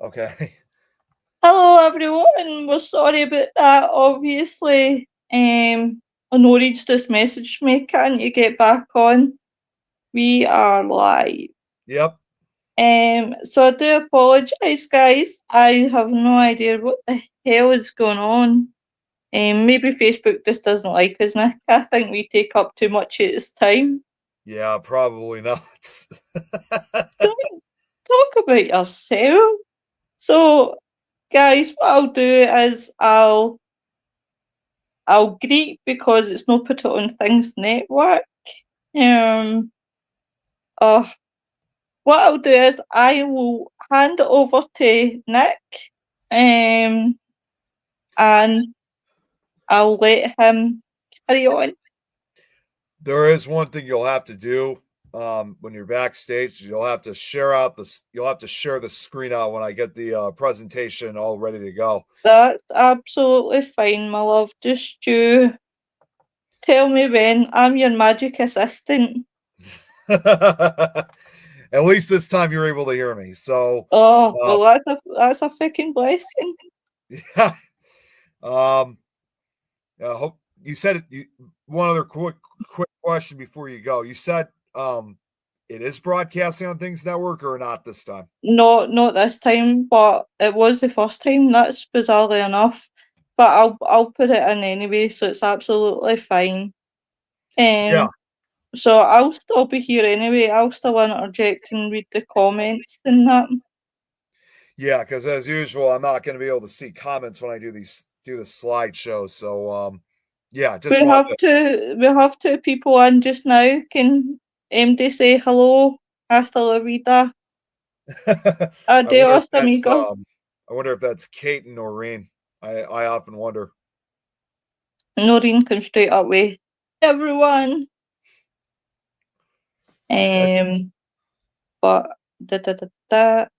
Okay. Hello everyone, we're sorry about that. Obviously, Honore's just messaged me. Can't you get back on? We are live. Yep. So I do apologise, guys. I have no idea what the hell is going on. Maybe Facebook just doesn't like us, Nick. I think we take up too much of its time. Yeah, probably not. Don't talk about yourself. So, guys, what I'll do is I'll greet because it's not put it on Things Network. Um, uh, what I'll do is I will hand it over to Nick, and I'll let him carry on. There is one thing you'll have to do when you're backstage. You'll have to share the screen out when I get the presentation all ready to go. That's absolutely fine, my love. Just you tell me when. I'm your magic assistant. At least this time you're able to hear me. So, Oh, uh, well, that's a freaking blessing. yeah. Um, I hope you said it. One other quick question before you go. You said it is broadcasting on Things Network or not this time? No, not this time, but it was the first time. That's bizarrely enough. But I'll put it in anyway, so it's absolutely fine. Yeah. So I'll still be here anyway. I'll still interject and read the comments and that. Yeah, because as usual, I'm not going to be able to see comments when I do the slideshow. So, yeah, just wanted We have two people in just now. Can MD say hello? Hasta la vida. to. Adios, amigo. I wonder if that's Kate and Noreen. I often wonder. Noreen can straight up with everyone. But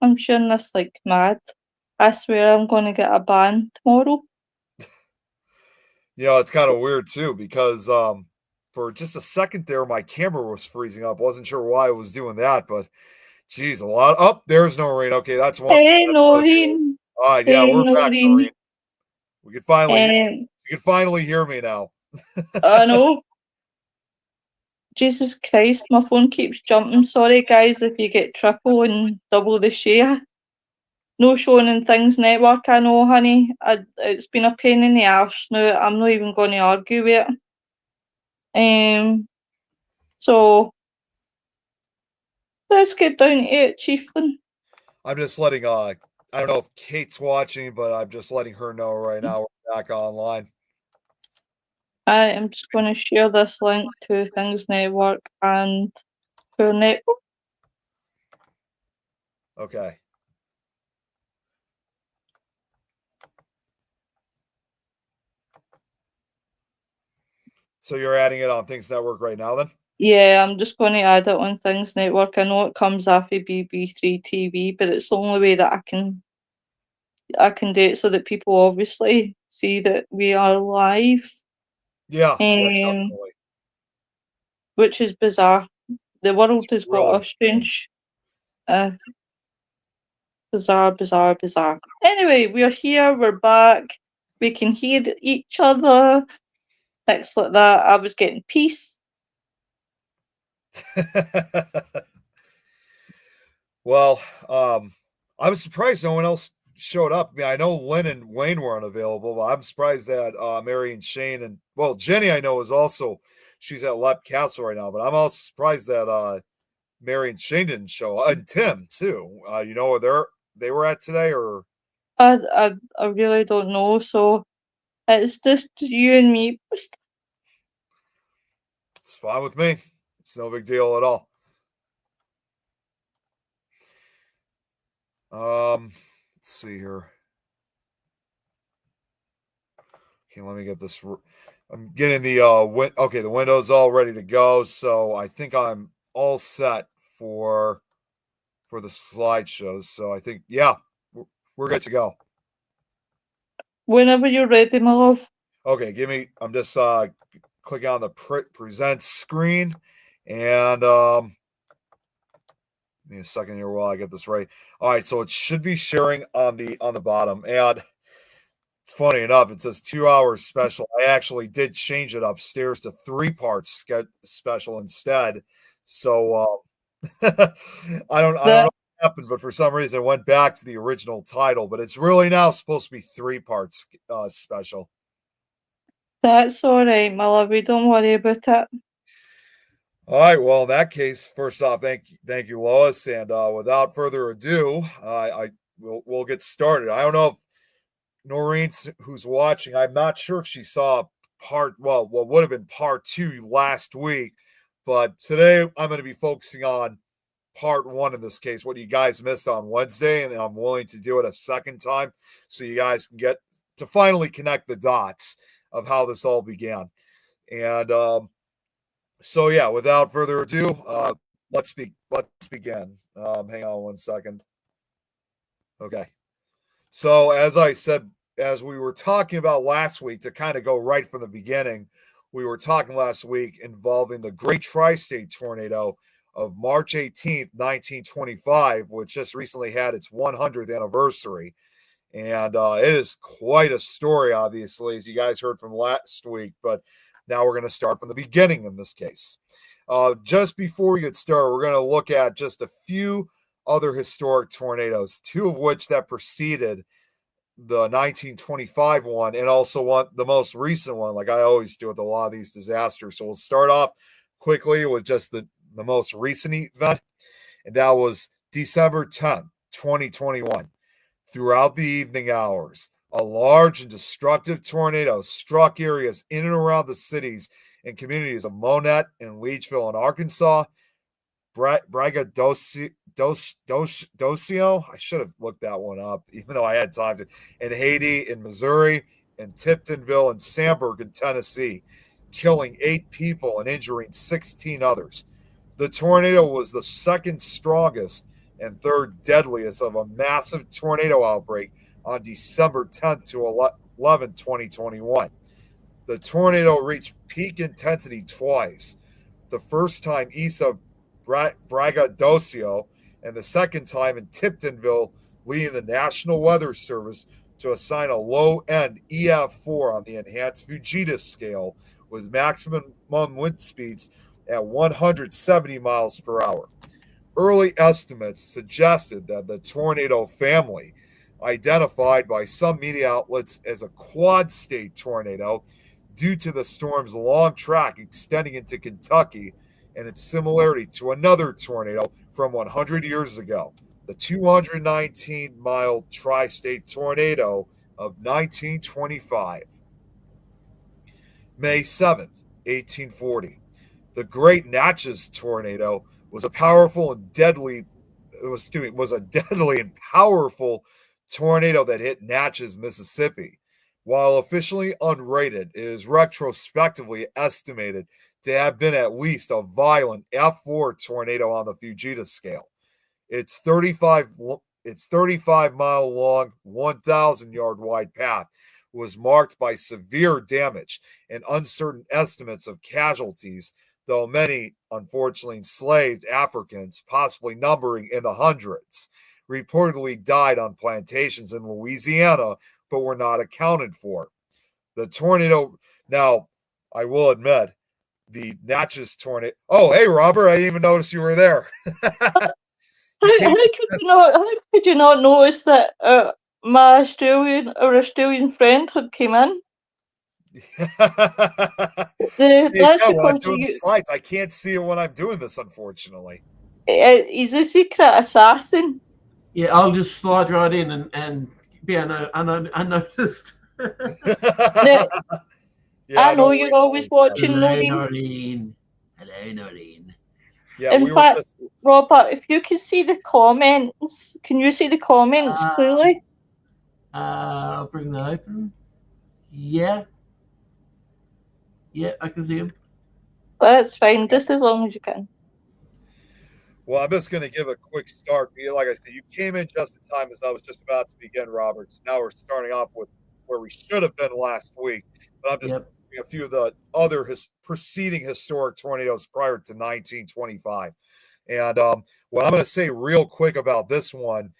I'm sharing this like mad. I swear I'm gonna get a ban tomorrow. You know, it's kind of weird too because for just a second there, my camera was freezing up. Wasn't sure why I was doing that, but geez, a lot. Oh, there's Noreen. Okay, that's one. Hey That's one of the. Noreen. All right, yeah, Hey we're back, Noreen. Noreen. We can finally Um, you can finally hear me now. I know. Jesus Christ, my phone keeps jumping. Sorry guys if you get triple and double the share. No showing in Things Network, I know, honey. It's been a pain in the arse now. I'm not even going to argue with it. So let's get down to it, Chieftain. I'm just letting I don't know if Kate's watching, but I'm just letting her know right now we're back online. I am just going to share this link to Things Network and Tour Network. Okay. So you're adding it on Things Network right now then? Yeah, I'm just going to add it on Things Network. I know it comes off of BB3 TV, but it's the only way that I can do it so that people obviously see that we are live. Yeah, Um, definitely. which is bizarre. The world It's has got really a strange. uh, bizarre. Anyway, we're here, we're back, we can hear each other, things like that. I was getting peace. Well, I was surprised no one else showed up. I mean, I know Lynn and Wayne weren't available, but I'm surprised that Mary and Shane and Jenny I know is also she's at Lep Castle right now, but I'm also surprised that Mary and Shane didn't show up, and Tim too. You know where they were at today, or I really don't know, so it's just you and me. it's fine with me. It's no big deal at all. Let's see here. Okay, let me get this. I'm getting the okay, the window's all ready to go, so I think I'm all set for the slideshows. So I think we're good to go. Whenever you're ready, my love. Okay, I'm just clicking on the present screen, and Give me a second here while I get this right. All right, so it should be sharing on the bottom, and it's funny enough. It says 2 hours special. I actually did change it upstairs to 3 parts special instead. So I don't know That what happened, but for some reason it went back to the original title. But it's really now supposed to be 3 parts special. that's all right, my lovey. Don't worry about it. All right. Well, in that case, first off, thank you, Lois. And without further ado, we'll get started. I don't know if Noreen, who's watching, I'm not sure if she saw what would have been part 2 last week, but today I'm going to be focusing on part 1 in this case, what you guys missed on Wednesday, and I'm willing to do it a second time so you guys can get to finally connect the dots of how this all began. And so yeah, without further ado, let's begin. Hang on one second. Okay. So as I said, as we were talking about last week, to kind of go right from the beginning, we were talking last week involving the Great Tri-State Tornado of March 18th, 1925, which just recently had its 100th anniversary. And it is quite a story, obviously, as you guys heard from last week. But now we're going to start from the beginning in this case. Just before we get started, we're going to look at just a few other historic tornadoes, 2 of which that preceded the 1925 one, and also the most recent one, like I always do with a lot of these disasters. So we'll start off quickly with just the most recent event, and that was December 10th, 2021. Throughout the evening hours, a large and destructive tornado struck areas in and around the cities and communities of Monette and Leechville in Arkansas, Braggadocio. I should have looked that one up, even though I had time to. In Haiti, in Missouri, and Tiptonville and Sandburg in Tennessee, killing 8 people and injuring 16 others. The tornado was the second strongest and third deadliest of a massive tornado outbreak on December 10th to 11th, 2021. The tornado reached peak intensity twice. The first time east of Braggadocio, and the second time in Tiptonville, leading the National Weather Service to assign a low-end EF4 on the enhanced Fujita scale with maximum wind speeds at 170 miles per hour. Early estimates suggested that the tornado family, identified by some media outlets as a quad-state tornado due to the storm's long track extending into Kentucky and its similarity to another tornado from 100 years ago, the 219-mile tri-state tornado of 1925. May 7th, 1840. The Great Natchez tornado was a powerful and deadly was a deadly and powerful tornado that hit Natchez, Mississippi. While officially unrated, it is retrospectively estimated to have been at least a violent F4 tornado on the Fujita scale. Its 35-mile long, 1,000-yard wide path was marked by severe damage and uncertain estimates of casualties, though many, unfortunately, enslaved Africans, possibly numbering in the hundreds, reportedly died on plantations in Louisiana but were not accounted for. The tornado, now, I will admit, the Natchez tornado. Oh, hey, Robert, I didn't even notice you were there. You How could you not notice that our Australian friend had came in? See, That's again, when I'm because doing the slides, I can't see it when I'm doing this, unfortunately. he's a secret assassin. Yeah, I'll just slide right in and be unnoticed. Yeah, Yeah, I know worry you're about always it. watching, Hello, Noreen. Noreen. Hello, Noreen. Yeah, In we were fact, just. Robert, if you can see the comments, can you see the comments clearly? I'll bring that open. Yeah. Yeah, I can see him. That's fine, just as long as you can. Well, I'm just going to give a quick start. Like I said, you came in just in time as I was just about to begin, Roberts. Now we're starting off with where we should have been last week. But I'm just a few of the other preceding historic tornadoes prior to 1925. And what I'm going to say real quick about this one,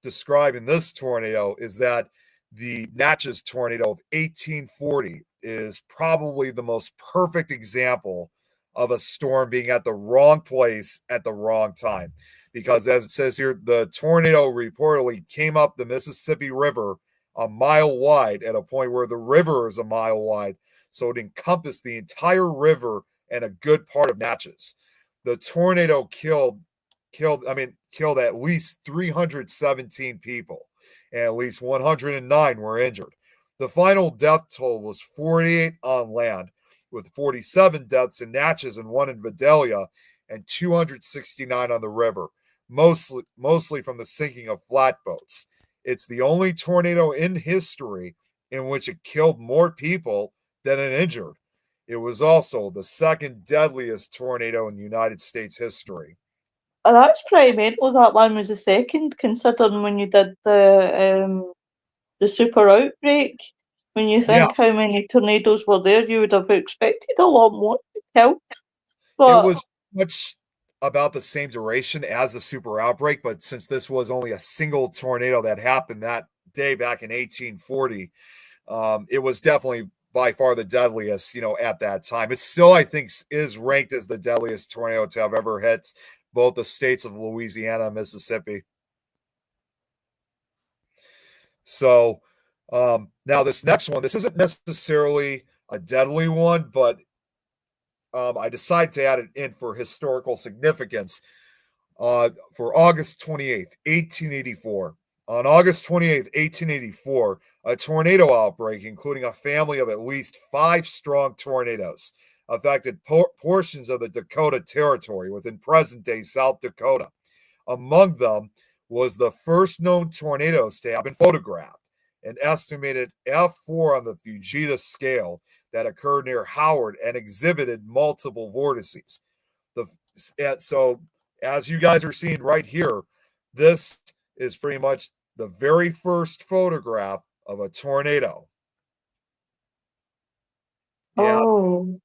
describing this tornado, is that the Natchez tornado of 1840 is probably the most perfect example of a storm being at the wrong place at the wrong time. Because as it says here, the tornado reportedly came up the Mississippi River a mile wide at a point where the river is a mile wide. So it encompassed the entire river and a good part of Natchez. The tornado killed at least 317 people, and at least 109 were injured. The final death toll was 48 on land, with 47 deaths in Natchez and one in Vidalia, and 269 on the river, mostly from the sinking of flatboats. It's the only tornado in history in which it killed more people than it injured. It was also the second deadliest tornado in United States history. Oh, that's pretty mental. That one was the second, considering when you did the super outbreak. When you Yeah, think how many tornadoes were there, you would have expected a lot more to kill. it But was much about the same duration as the super outbreak, but since this was only a single tornado that happened that day back in 1840, it was definitely by far the deadliest, at that time. It still, I think, is ranked as the deadliest tornado to have ever hit both the states of Louisiana and Mississippi. So now this next one, this isn't necessarily a deadly one, but I decided to add it in for historical significance. For August 28th, 1884. On August 28th, 1884, a tornado outbreak, including a family of at least 5 strong tornadoes, affected portions of the Dakota Territory within present-day South Dakota. Among them was the first known tornadoes to have been photographed, an estimated F4 on the Fujita scale that occurred near Howard and exhibited multiple vortices. So, as you guys are seeing right here, this is pretty much the very first photograph of a tornado. Yeah, oh,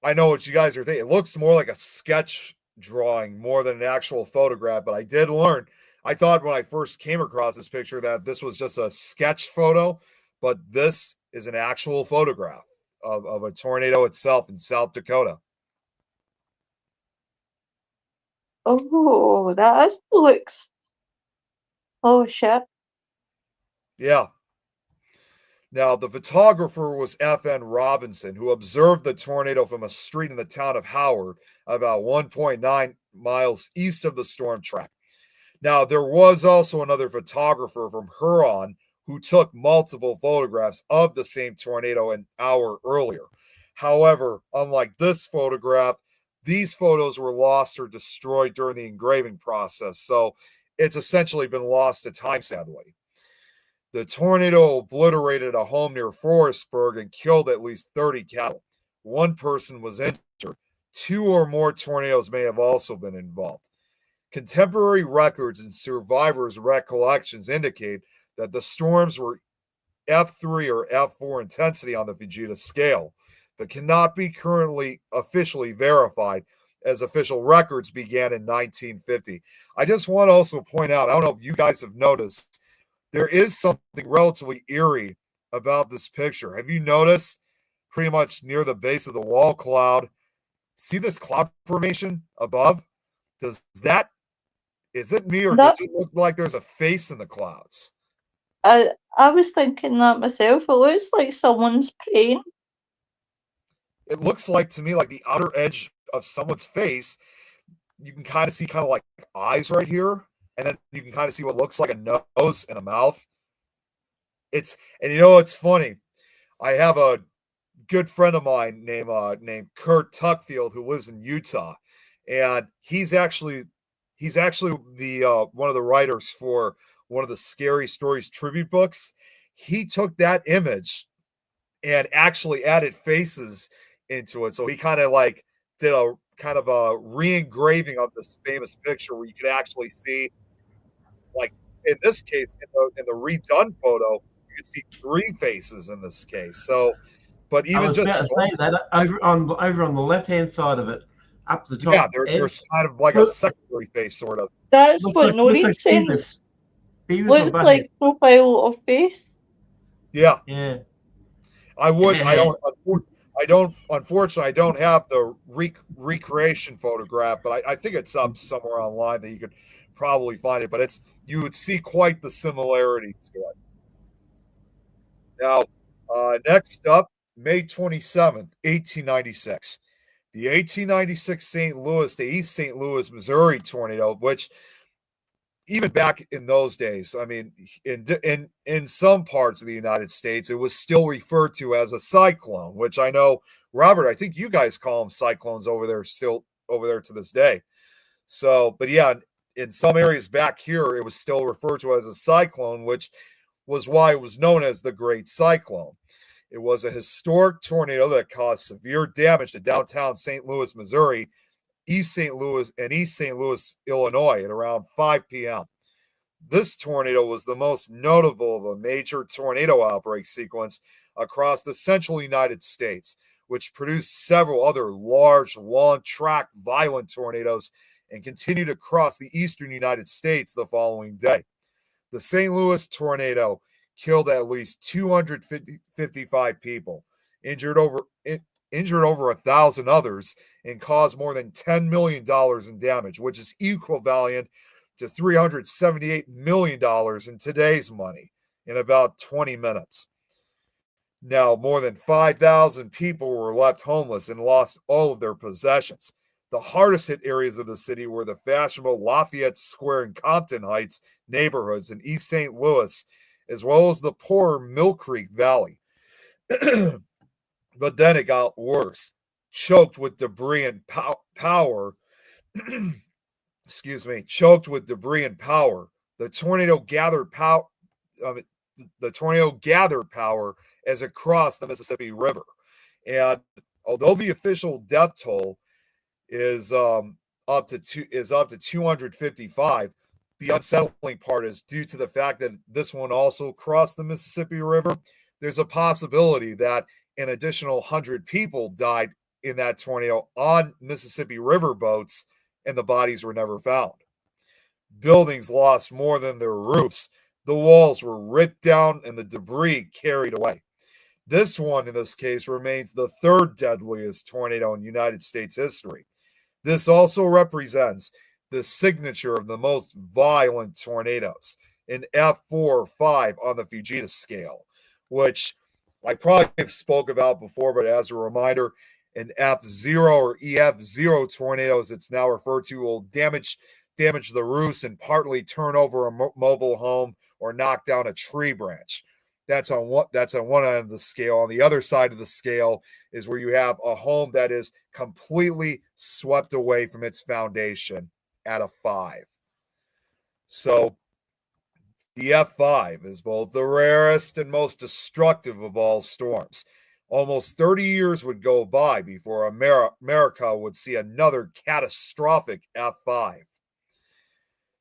I know what you guys are thinking. It looks more like a sketch drawing more than an actual photograph, but I did learn. I thought when I first came across this picture that this was just a sketch photo, but this is an actual photograph of a tornado itself in South Dakota. oh, that looks. Oh shit! Yeah. Now, the photographer was F.N. Robinson, who observed the tornado from a street in the town of Howard, about 1.9 miles east of the storm track. Now, there was also another photographer from Huron who took multiple photographs of the same tornado an hour earlier. However, unlike this photograph, these photos were lost or destroyed during the engraving process, so it's essentially been lost to time, sadly. The tornado obliterated a home near Forestburg and killed at least 30 cattle. One person was injured. 2 or more tornadoes may have also been involved. Contemporary records and survivors' recollections indicate that the storms were F3 or F4 intensity on the Fujita scale, but cannot be currently officially verified as official records began in 1950. I just want to also point out, I don't know if you guys have noticed, there is something relatively eerie about this picture. Have you noticed pretty much near the base of the wall cloud? See this cloud formation above? Is it me or That does it look like there's a face in the clouds? I was thinking that myself. It looks like someone's praying. It looks like to me like the outer edge of someone's face. You can kind of see kind of like eyes right here, and then you can kind of see what looks like a nose and a mouth. It's funny. I have a good friend of mine named Kurt Tuckfield who lives in Utah, and he's actually the one of the writers for one of the Scary Stories tribute books. He took that image and actually added faces into it. So he kind of like did a kind of a re-engraving of this famous picture where you could actually see, like in this case, in the redone photo, you could see 3 faces in this case. So, but I even was just about to say that over on the left hand side of it, up the Yeah, top there's edge. kind of like a secondary face, sort of. That's what Looks like Noreen's saying. Beavis. Beavis or Looks Butthead. like profile of face. Yeah, Yeah. I would. I don't. Unfortunately, I don't have the recreation photograph, but I think it's up somewhere online that you could probably find it. But you would see quite the similarity to it. Now, next up, May 27th, 1896. The 1896 St. Louis to East St. Louis, Missouri tornado, which even back in those days, I mean, in some parts of the United States, it was still referred to as a cyclone, which I know, Robert, I think you guys call them cyclones over there, still over there to this day. So, but yeah, in some areas back here, it was still referred to as a cyclone, which was why it was known as the Great Cyclone. It was a historic tornado that caused severe damage to downtown St. Louis, Missouri, East St. Louis, and East St. Louis, Illinois at around 5 p.m. This tornado was the most notable of a major tornado outbreak sequence across the central United States, which produced several other large, long-track, violent tornadoes and continued across the eastern United States the following day. The St. Louis tornado killed at least 255 people, injured over 1,000 others, and caused more than $10 million in damage, which is equivalent to $378 million in today's money in about 20 minutes. Now, more than 5,000 people were left homeless and lost all of their possessions. The hardest hit areas of the city were the fashionable Lafayette Square and Compton Heights neighborhoods in East St. Louis, as well as the poorer Mill Creek Valley. But then it got worse. Choked with debris and power, choked with debris and power, the tornado gathered power. The tornado gathered power as it crossed the Mississippi River, and although the official death toll is up to 255, the unsettling part is due to the fact that this one also crossed the Mississippi River. There's a possibility that an additional 100 people died in that tornado on Mississippi River boats, and the bodies were never found. Buildings lost more than their roofs. The walls were ripped down and the debris carried away. This one, in this case, remains the third deadliest tornado in United States history. This also represents the signature of the most violent tornadoes, an F4 or 5 on the Fujita scale, which I probably have spoke about before, but as a reminder, an F0 or EF0 tornado, as it's now referred to, will damage the roofs and partly turn over a mobile home or knock down a tree branch. That's on one end of the scale. On the other side of the scale is where you have a home that is completely swept away from its foundation at a 5. So the F5 is both the rarest and most destructive of all storms. Almost 30 years would go by before America would see another catastrophic F5.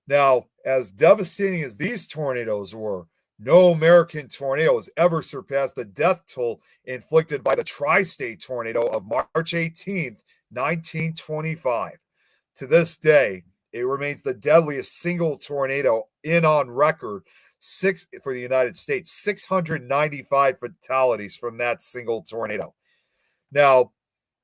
Now, as devastating as these tornadoes were, no American tornado has ever surpassed the death toll inflicted by the tri-state tornado of March 18th, 1925. To this day, it remains the deadliest single tornado on record for the United States, 695 fatalities from that single tornado. Now,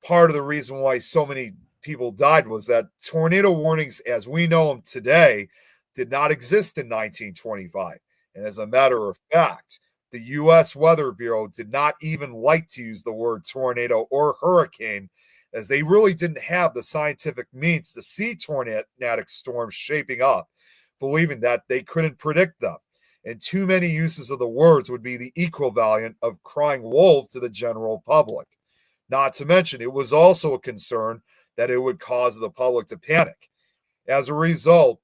part of the reason why so many people died was that tornado warnings, as we know them today, did not exist in 1925. And as a matter of fact, the U.S. Weather Bureau did not even like to use the word tornado or hurricane, as they really didn't have the scientific means to see tornadic storms shaping up, believing that they couldn't predict them. And too many uses of the words would be the equivalent of crying wolf to the general public. Not to mention, it was also a concern that it would cause the public to panic. As a result,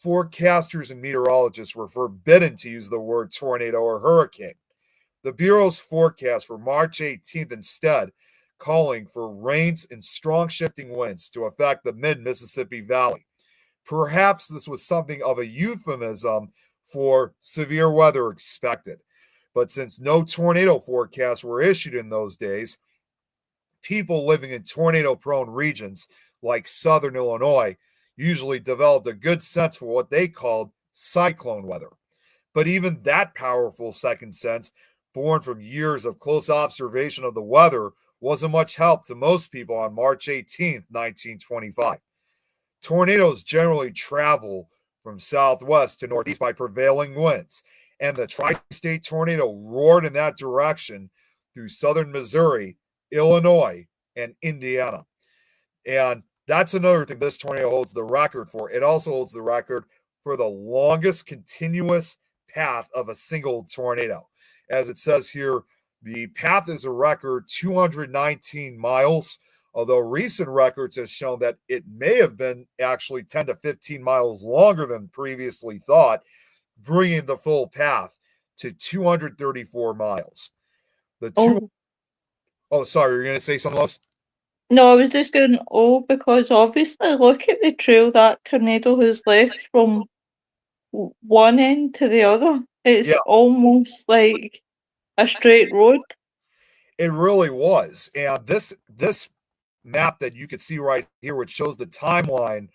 forecasters and meteorologists were forbidden to use the word tornado or hurricane. The Bureau's forecast for March 18th instead calling for rains and strong shifting winds to affect the mid-Mississippi Valley. Perhaps this was something of a euphemism for severe weather expected. But since no tornado forecasts were issued in those days, people living in tornado-prone regions like southern Illinois, usually developed a good sense for what they called cyclone weather. But even that powerful second sense, born from years of close observation of the weather, wasn't much help to most people on March 18th, 1925. Tornadoes generally travel from southwest to northeast by prevailing winds, and the tri-state tornado roared in that direction through southern Missouri, Illinois, and Indiana. And that's another thing this tornado holds the record for. It also holds the record for the longest continuous path of a single tornado. As it says here, the path is a record 219 miles, although recent records have shown that it may have been actually 10 to 15 miles longer than previously thought, bringing the full path to 234 miles. Sorry, you're going to say something else? No, I was just going, because obviously look at the trail that tornado has left from one end to the other. It's almost like a straight road. It really was. And this map that you could see right here, which shows the timeline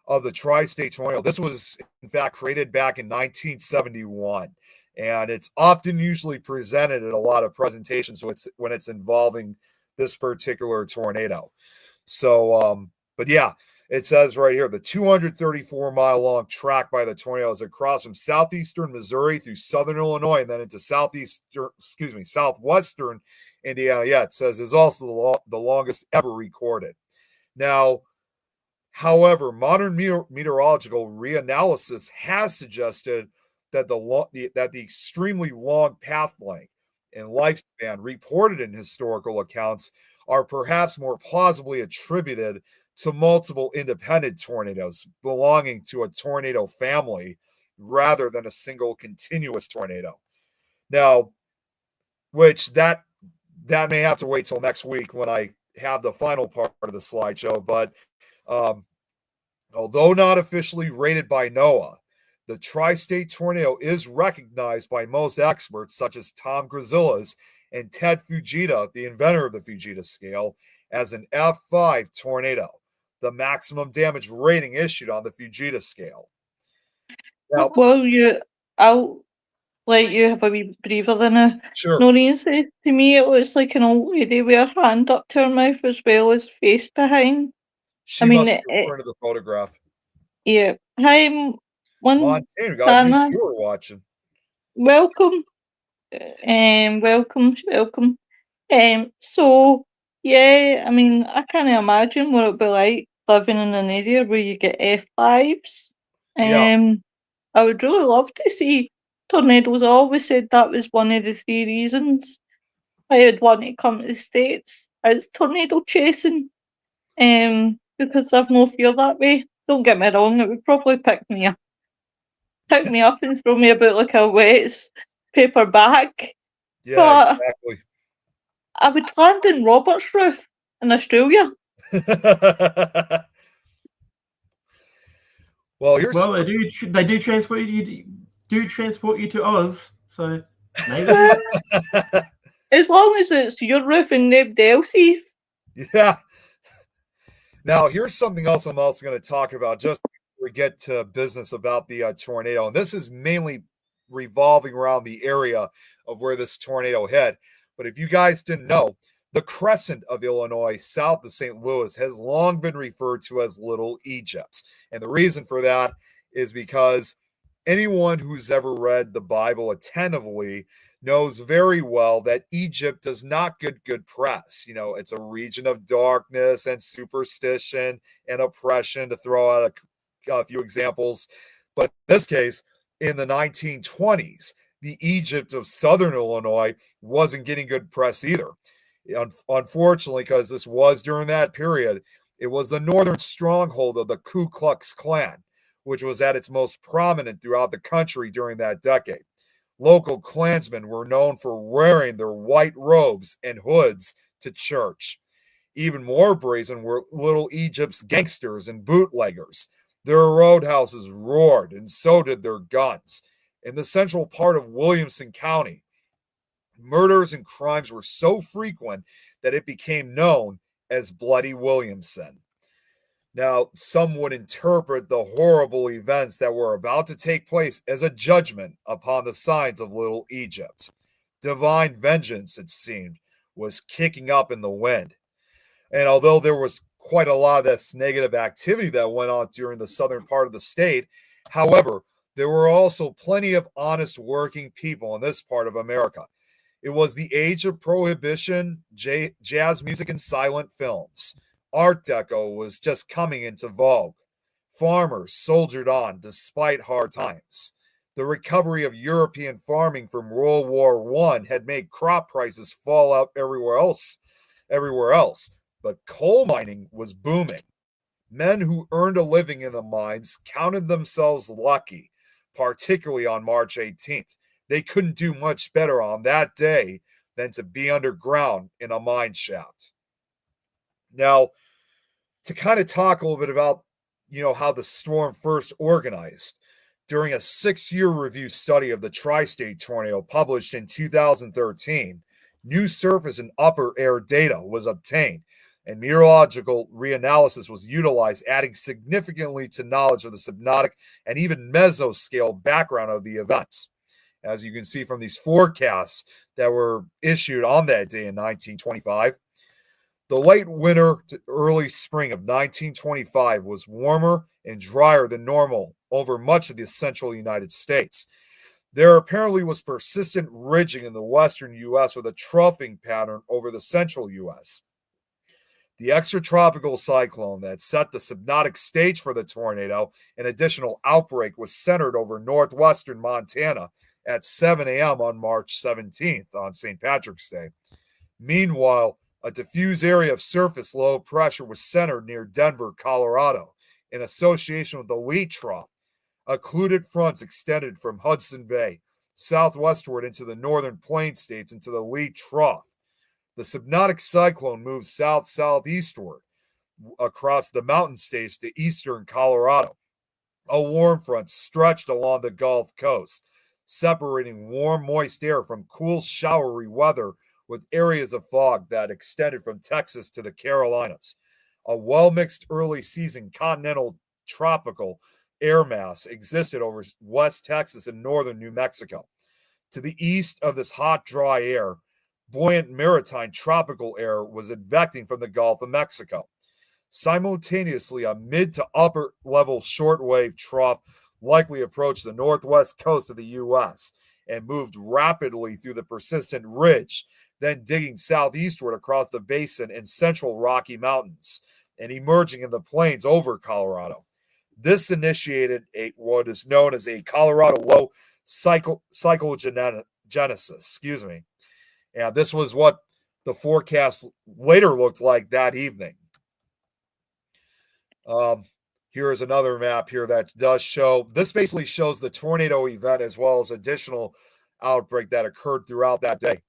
of the tri-state tornado, this was in fact created back in 1971. And it's often usually presented at a lot of presentations when it's involving this particular tornado. So, but yeah, it says right here, the 234-mile-long track by the tornado is across from southeastern Missouri through southern Illinois and then into southwestern Indiana. Yeah, it says is also the longest ever recorded. Now, however, modern meteorological reanalysis has suggested that the extremely long path length and lifespan reported in historical accounts are perhaps more plausibly attributed to multiple independent tornadoes belonging to a tornado family rather than a single continuous tornado. Now, which that may have to wait till next week when I have the final part of the slideshow. But although not officially rated by NOAA, the tri-state tornado is recognized by most experts, such as Tom Grazillas and Ted Fujita, the inventor of the Fujita scale, as an F5 tornado, the maximum damage rating issued on the Fujita scale. Now, I'll let you have a wee breather then. Sure. Noreen said to me it looks like an old lady with her hand up to her mouth as well as face behind. She must be referring to the photograph. Yeah. Hi, Montana, got a new viewer watching. Welcome. Welcome. So yeah, I mean, I can't imagine what it'd be like living in an area where you get F5s. I would really love to see tornadoes. I always said that was one of the 3 reasons I would want to come to the States. It's tornado chasing. Because I've no fear that way. Don't get me wrong, it would probably pick me up and throw me about like a wet paper bag. Yeah, but exactly. I would land in Robert's Roof in Australia. Well, they do transport you to Oz, so maybe. As long as it's your roof and nobody else's. Yeah. Now, here's something else I'm also going to talk about just before we get to business about the tornado. And this is mainly revolving around the area of where this tornado hit. But if you guys didn't know, the crescent of Illinois south of St. Louis has long been referred to as Little Egypt. And the reason for that is because anyone who's ever read the Bible attentively knows very well that Egypt does not get good press. You know, it's a region of darkness and superstition and oppression, to throw out a few examples. But in this case, in the 1920s, the Egypt of southern Illinois wasn't getting good press either. Unfortunately, because this was during that period, it was the northern stronghold of the Ku Klux Klan, which was at its most prominent throughout the country during that decade. Local Klansmen were known for wearing their white robes and hoods to church. Even more brazen were Little Egypt's gangsters and bootleggers. Their roadhouses roared, and so did their guns. In the central part of Williamson County, murders and crimes were so frequent that it became known as Bloody Williamson. Now, some would interpret the horrible events that were about to take place as a judgment upon the signs of Little Egypt. Divine vengeance, it seemed, was kicking up in the wind. And although there was quite a lot of this negative activity that went on during the southern part of the state, however, there were also plenty of honest working people in this part of America. It was the age of prohibition, jazz music, and silent films. Art Deco was just coming into vogue. Farmers soldiered on despite hard times. The recovery of European farming from World War I had made crop prices fall out everywhere else, but coal mining was booming. Men who earned a living in the mines counted themselves lucky, particularly on March 18th. They couldn't do much better on that day than to be underground in a mine shaft. Now, to kind of talk a little bit about, how the storm first organized, during a 6-year review study of the tri-state tornado published in 2013, new surface and upper air data was obtained, and meteorological reanalysis was utilized, adding significantly to knowledge of the subnautic and even mesoscale background of the events. As you can see from these forecasts that were issued on that day in 1925, the late winter to early spring of 1925 was warmer and drier than normal over much of the central United States. There apparently was persistent ridging in the western U.S. with a troughing pattern over the central U.S. The extratropical cyclone that set the subnautic stage for the tornado, an additional outbreak, was centered over northwestern Montana at 7 a.m. on March 17th on St. Patrick's Day. Meanwhile, a diffuse area of surface low pressure was centered near Denver, Colorado, in association with the Lee Trough. Occluded fronts extended from Hudson Bay southwestward into the northern plain states into the Lee Trough. The subnautic cyclone moved south-southeastward across the mountain states to eastern Colorado. A warm front stretched along the Gulf Coast, separating warm, moist air from cool, showery weather with areas of fog that extended from Texas to the Carolinas. A well-mixed early season continental tropical air mass existed over West Texas and northern New Mexico. To the east of this hot, dry air, buoyant maritime tropical air was advecting from the Gulf of Mexico. Simultaneously, a mid to upper level shortwave trough likely approached the northwest coast of the U.S. and moved rapidly through the persistent ridge, then digging southeastward across the basin and central Rocky Mountains and emerging in the plains over Colorado. This initiated what is known as a Colorado low cyclogenesis. And this was what the forecast later looked like that evening. Here is another map here that does show, this basically shows the tornado event as well as additional outbreak that occurred throughout that day.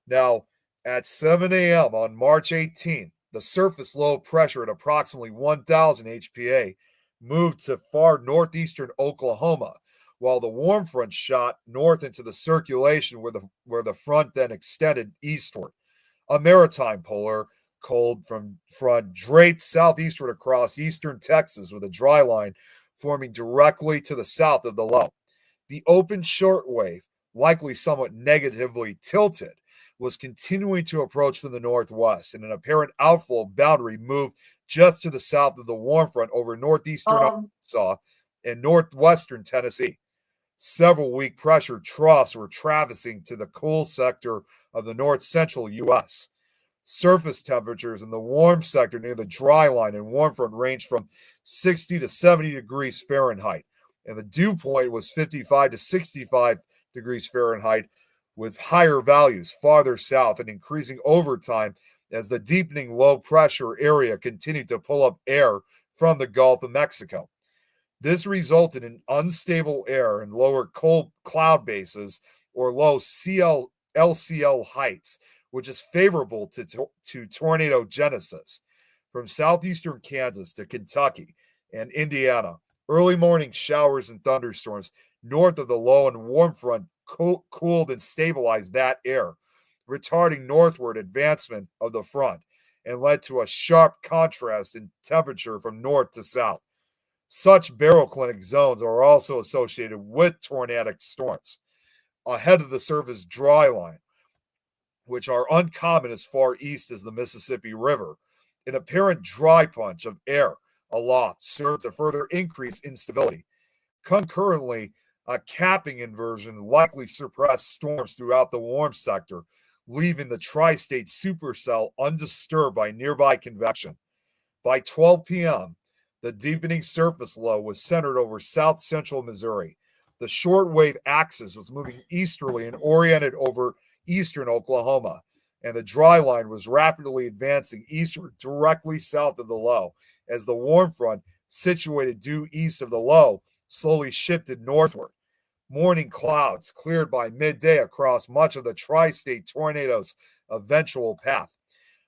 Now, at 7 a.m. on March 18th, the surface low pressure at approximately 1,000 HPA moved to far northeastern Oklahoma, while the warm front shot north into the circulation where the front then extended eastward. A maritime polar cold front draped southeastward across eastern Texas with a dry line forming directly to the south of the low. The open shortwave, likely somewhat negatively tilted, was continuing to approach from the northwest, and an apparent outflow boundary moved just to the south of the warm front over northeastern Arkansas and northwestern Tennessee. Several weak pressure troughs were traversing to the cool sector of the north central U.S. Surface temperatures in the warm sector near the dry line and warm front ranged from 60 to 70 degrees Fahrenheit, and the dew point was 55 to 65 degrees Fahrenheit, with higher values farther south and increasing over time as the deepening low pressure area continued to pull up air from the Gulf of Mexico. This resulted in unstable air and lower cold cloud bases or low LCL heights, which is favorable to tornado genesis. From southeastern Kansas to Kentucky and Indiana, early morning showers and thunderstorms north of the low and warm front cooled and stabilized that air, retarding northward advancement of the front. and led to a sharp contrast in temperature from north to south. Such baroclinic zones are also associated with tornadic storms ahead of the surface dry line, which are uncommon as far east as the Mississippi River. An apparent dry punch of air aloft served to further increase instability. Concurrently, a capping inversion likely suppressed storms throughout the warm sector, leaving the tri-state supercell undisturbed by nearby convection. By 12 p.m., the deepening surface low was centered over south central Missouri. The shortwave axis was moving easterly and oriented over eastern Oklahoma, and the dry line was rapidly advancing eastward directly south of the low as the warm front, situated due east of the low, slowly shifted northward. Morning clouds cleared by midday across much of the tri-state tornado's eventual path.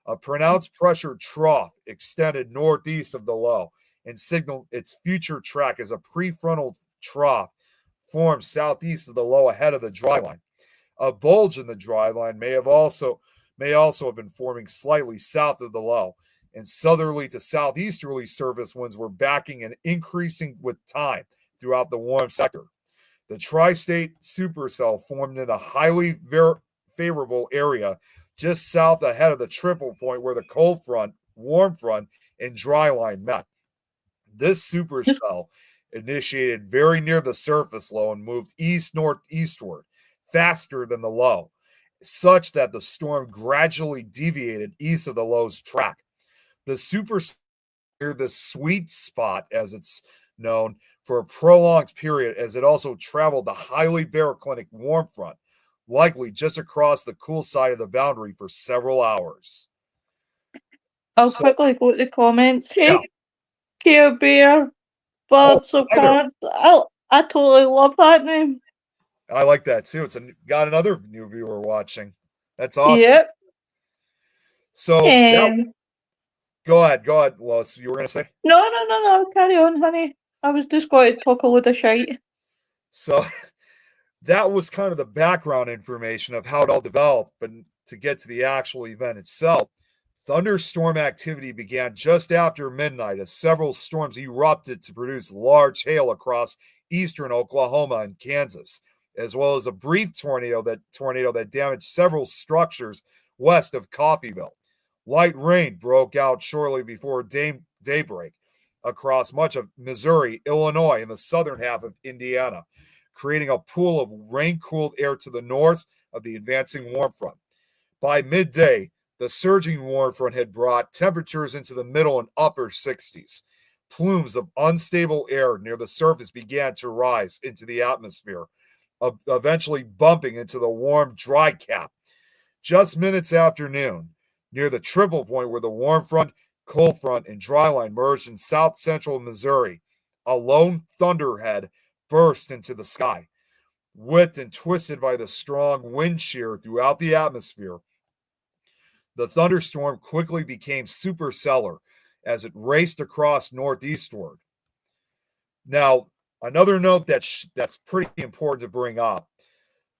A pronounced pressure trough extended northeast of the low and signaled its future track as a prefrontal trough formed southeast of the low ahead of the dry line. A bulge in the dry line may also have been forming slightly south of the low, and southerly to southeasterly surface winds were backing and increasing with time throughout the warm sector. The tri-state supercell formed in a highly favorable area just south ahead of the triple point where the cold front, warm front, and dry line met. This supercell initiated very near the surface low and moved east-northeastward, faster than the low, such that the storm gradually deviated east of the low's track. The supercell near the sweet spot, as it's known, for a prolonged period, as it also traveled the highly baroclinic warm front, likely just across the cool side of the boundary for several hours. I'll quickly go to the comments. Hey, Yeah. Care Bear, Birds of hi there. Cards. I totally love that name. I like that too. Got another new viewer watching. That's awesome. Yep. So go ahead, Lois. You were gonna say? No. Carry on, honey. I was just going to talk a load of shite. So that was kind of the background information of how it all developed. But to get to the actual event itself, thunderstorm activity began just after midnight as several storms erupted to produce large hail across eastern Oklahoma and Kansas, as well as a brief tornado that damaged several structures west of Coffeyville. Light rain broke out shortly before daybreak across much of Missouri, Illinois, and the southern half of Indiana, creating a pool of rain-cooled air to the north of the advancing warm front. By midday, the surging warm front had brought temperatures into the middle and upper 60s. Plumes of unstable air near the surface began to rise into the atmosphere, eventually bumping into the warm, dry cap. Just minutes after noon, near the triple point where the warm front, cold front, and dry line merged in south central Missouri, a lone thunderhead burst into the sky. Whipped and twisted by the strong wind shear throughout the atmosphere, the thunderstorm quickly became supercellular as it raced across northeastward. Now, another note that's pretty important to bring up,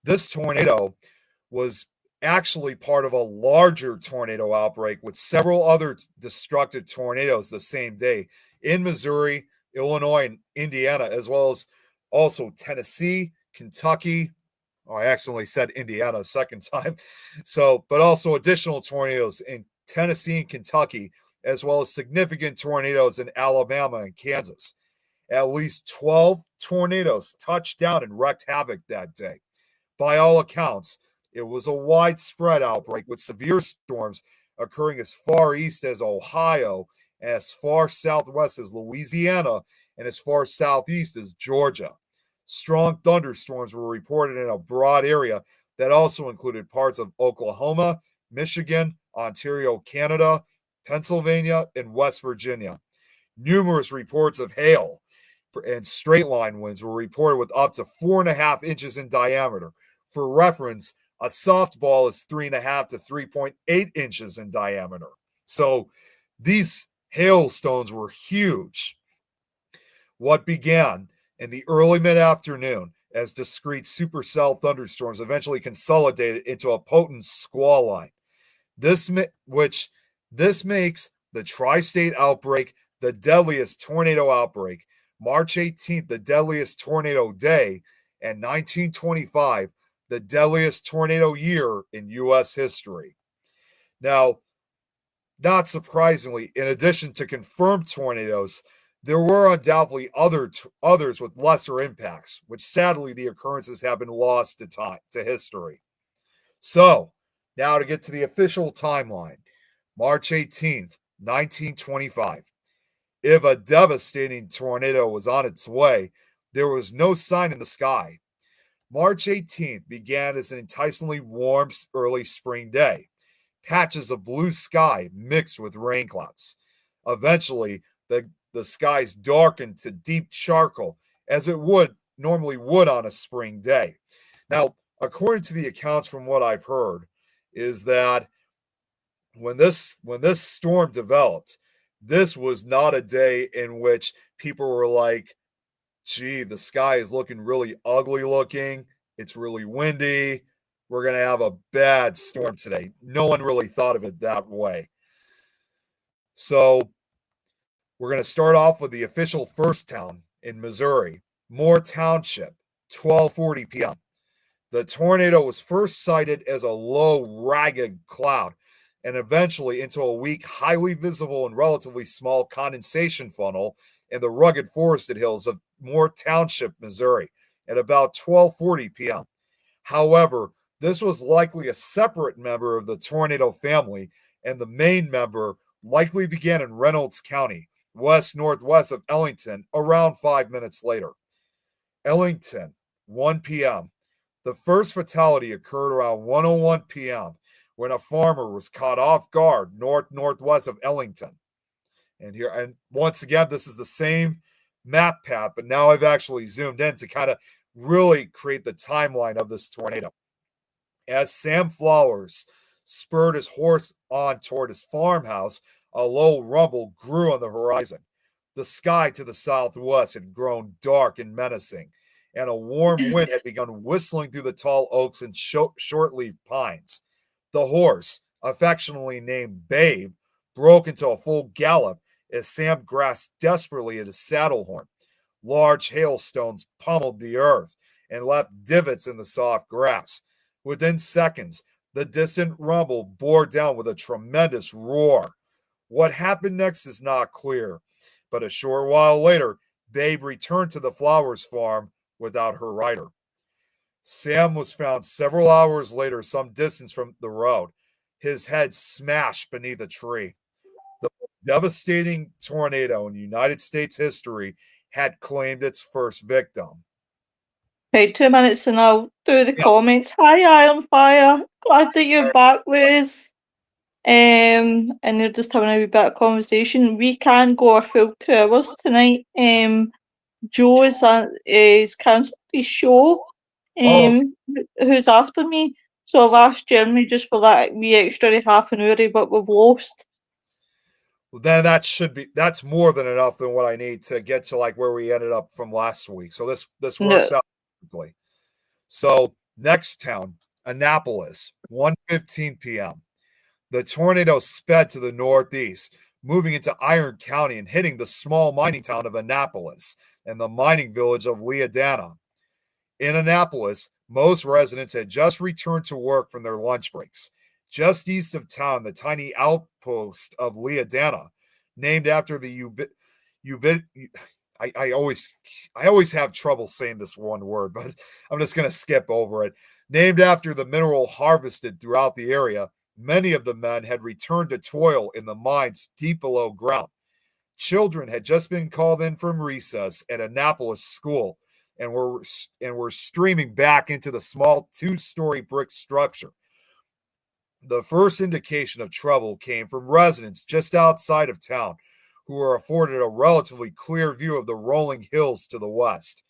this tornado was actually part of a larger tornado outbreak with several other destructive tornadoes the same day in Missouri, Illinois, and Indiana, as well as also Tennessee, Kentucky. Oh, I accidentally said Indiana a second time. But also additional tornadoes in Tennessee and Kentucky, as well as significant tornadoes in Alabama and Kansas. At least 12 tornadoes touched down and wreaked havoc that day. By all accounts, it was a widespread outbreak with severe storms occurring as far east as Ohio, as far southwest as Louisiana, and as far southeast as Georgia. Strong thunderstorms were reported in a broad area that also included parts of Oklahoma, Michigan, Ontario, Canada, Pennsylvania, and West Virginia. Numerous reports of hail and straight line winds were reported with up to 4.5 inches in diameter. For reference, a softball is 3.5 to 3.8 inches in diameter. So these hailstones were huge. What began in the early mid-afternoon as discrete supercell thunderstorms eventually consolidated into a potent squall line. This This makes the tri-state outbreak the deadliest tornado outbreak, March 18th, the deadliest tornado day, and 1925, the deadliest tornado year in U.S. history. Now, not surprisingly, in addition to confirmed tornadoes, there were undoubtedly others with lesser impacts, which sadly the occurrences have been lost to history. So, now to get to the official timeline. March 18th, 1925. If a devastating tornado was on its way, there was no sign in the sky. March 18th began as an enticingly warm early spring day. Patches of blue sky mixed with rain clouds. Eventually, the skies darkened to deep charcoal, as it normally would on a spring day. Now, according to the accounts from what I've heard, is that when this storm developed, this was not a day in which people were like, gee, the sky is looking really ugly looking. It's really windy. We're going to have a bad storm today. No one really thought of it that way. So we're going to start off with the official first town in Missouri, Moore Township, 12:40 p.m. The tornado was first sighted as a low, ragged cloud and eventually into a weak, highly visible and relatively small condensation funnel in the rugged forested hills of Moore Township, Missouri, at about 12:40 p.m. However, this was likely a separate member of the tornado family, and the main member likely began in Reynolds County, west-northwest of Ellington, around 5 minutes later. Ellington, 1 p.m. The first fatality occurred around 1:01 p.m. when a farmer was caught off guard northwest of Ellington. And once again, this is the same map path, but now I've actually zoomed in to kind of really create the timeline of this tornado. As Sam Flowers spurred his horse on toward his farmhouse, a low rumble grew on the horizon. The sky to the southwest had grown dark and menacing, and a warm wind had begun whistling through the tall oaks and short-leaved pines. The horse, affectionately named Babe, broke into a full gallop as Sam grasped desperately at his saddle horn. Large hailstones pummeled the earth and left divots in the soft grass. Within seconds, the distant rumble bore down with a tremendous roar. What happened next is not clear, but a short while later, Babe returned to the Flowers farm without her rider. Sam was found several hours later, some distance from the road, his head smashed beneath a tree. The devastating tornado in United States history had claimed its first victim. Okay, 2 minutes and I'll do the comments. Hi, Iron Fire. Glad that you're back with us. And they're just having a wee bit of conversation. We can go our full 2 hours tonight. Joe is cancelled his show. Who's after me? So I've asked Jeremy just for that wee extra half an hour, but we've lost. Well, then that's more than enough than what I need to get to like where we ended up from last week. So this works out perfectly. So next town, Annapolis, 1:15 p.m. The tornado sped to the northeast, moving into Iron County and hitting the small mining town of Annapolis and the mining village of Leadana. In Annapolis, most residents had just returned to work from their lunch breaks. Just east of town, the tiny outpost of Leadana, named after the I always have trouble saying this one word, but I'm just going to skip over it. Named after the mineral harvested throughout the area, many of the men had returned to toil in the mines deep below ground. Children had just been called in from recess at Annapolis School and were streaming back into the small 2-story brick structure. The first indication of trouble came from residents just outside of town who were afforded a relatively clear view of the rolling hills to the west.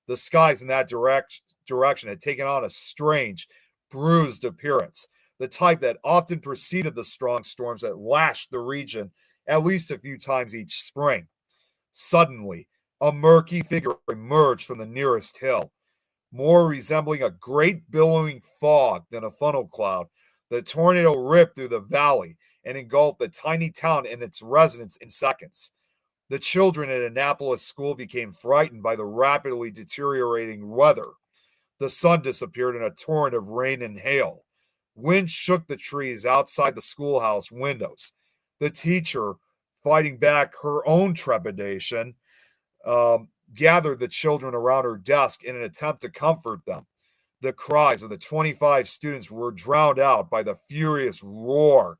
The skies in that direction had taken on a strange, bruised appearance, the type that often preceded the strong storms that lashed the region at least a few times each spring. Suddenly, a murky figure emerged from the nearest hill. More resembling a great billowing fog than a funnel cloud, the tornado ripped through the valley and engulfed the tiny town and its residents in seconds. The children at Annapolis School became frightened by the rapidly deteriorating weather. The sun disappeared in a torrent of rain and hail. Wind shook the trees outside the schoolhouse windows. The teacher, fighting back her own trepidation, gathered the children around her desk in an attempt to comfort them. The cries of the 25 students were drowned out by the furious roar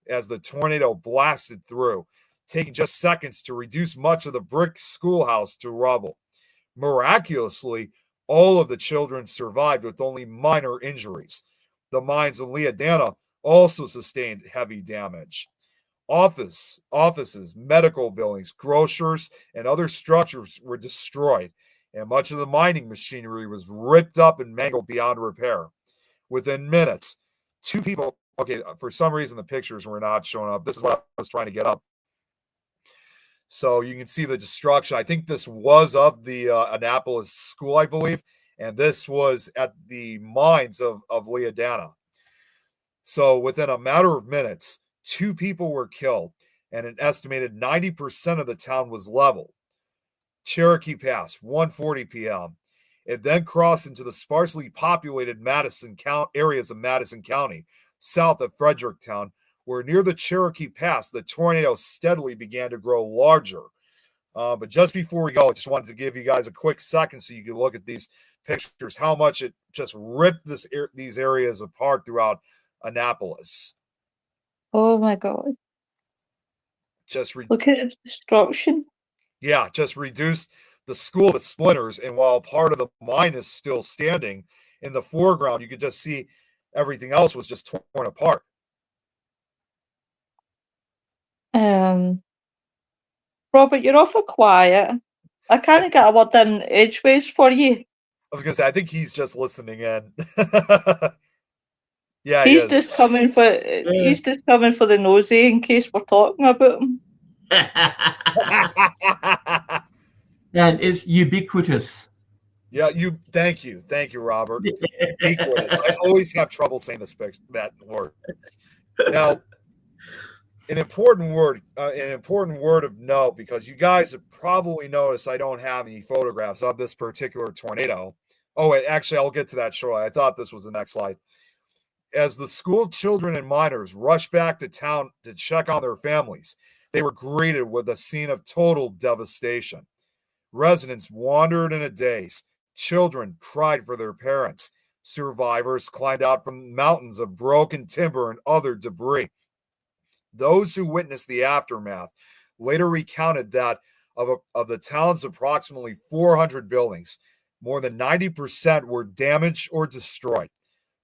as the tornado blasted through, taking just seconds to reduce much of the brick schoolhouse to rubble. Miraculously, all of the children survived with only minor injuries. The mines in Leodana also sustained heavy damage. Offices, medical buildings, grocers, and other structures were destroyed, and much of the mining machinery was ripped up and mangled beyond repair. Within minutes, two people, okay, for some reason the pictures were not showing up. This is what I was trying to get up. So you can see the destruction. I think this was of the Annapolis School, I believe, and this was at the mines of Leodana. So within a matter of minutes, 2 people were killed, and an estimated 90% of the town was leveled. Cherokee Pass, 1:40 p.m. It then crossed into the sparsely populated Madison County areas of Madison County, south of Fredericktown, where near the Cherokee Pass, the tornado steadily began to grow larger. But just before we go, I just wanted to give you guys a quick second so you can look at these pictures, how much it just ripped these areas apart throughout Annapolis. Oh my God. Look at its destruction. Yeah, just reduced the school to splinters. And while part of the mine is still standing in the foreground, you could just see everything else was just torn apart. Robert, you're awful quiet. I can't get a word in edgeways for you. I was going to say, I think he's just listening in. Yeah, he's just coming for the nosy in case we're talking about him. And it's ubiquitous. Yeah, thank you, Robert. Ubiquitous. I always have trouble saying that word. Now, an important word of note, because you guys have probably noticed I don't have any photographs of this particular tornado. Oh, wait, actually, I'll get to that shortly. I thought this was the next slide. As the school children and miners rushed back to town to check on their families, they were greeted with a scene of total devastation. Residents wandered in a daze. Children cried for their parents. Survivors climbed out from mountains of broken timber and other debris. Those who witnessed the aftermath later recounted that of the town's approximately 400 buildings, more than 90% were damaged or destroyed.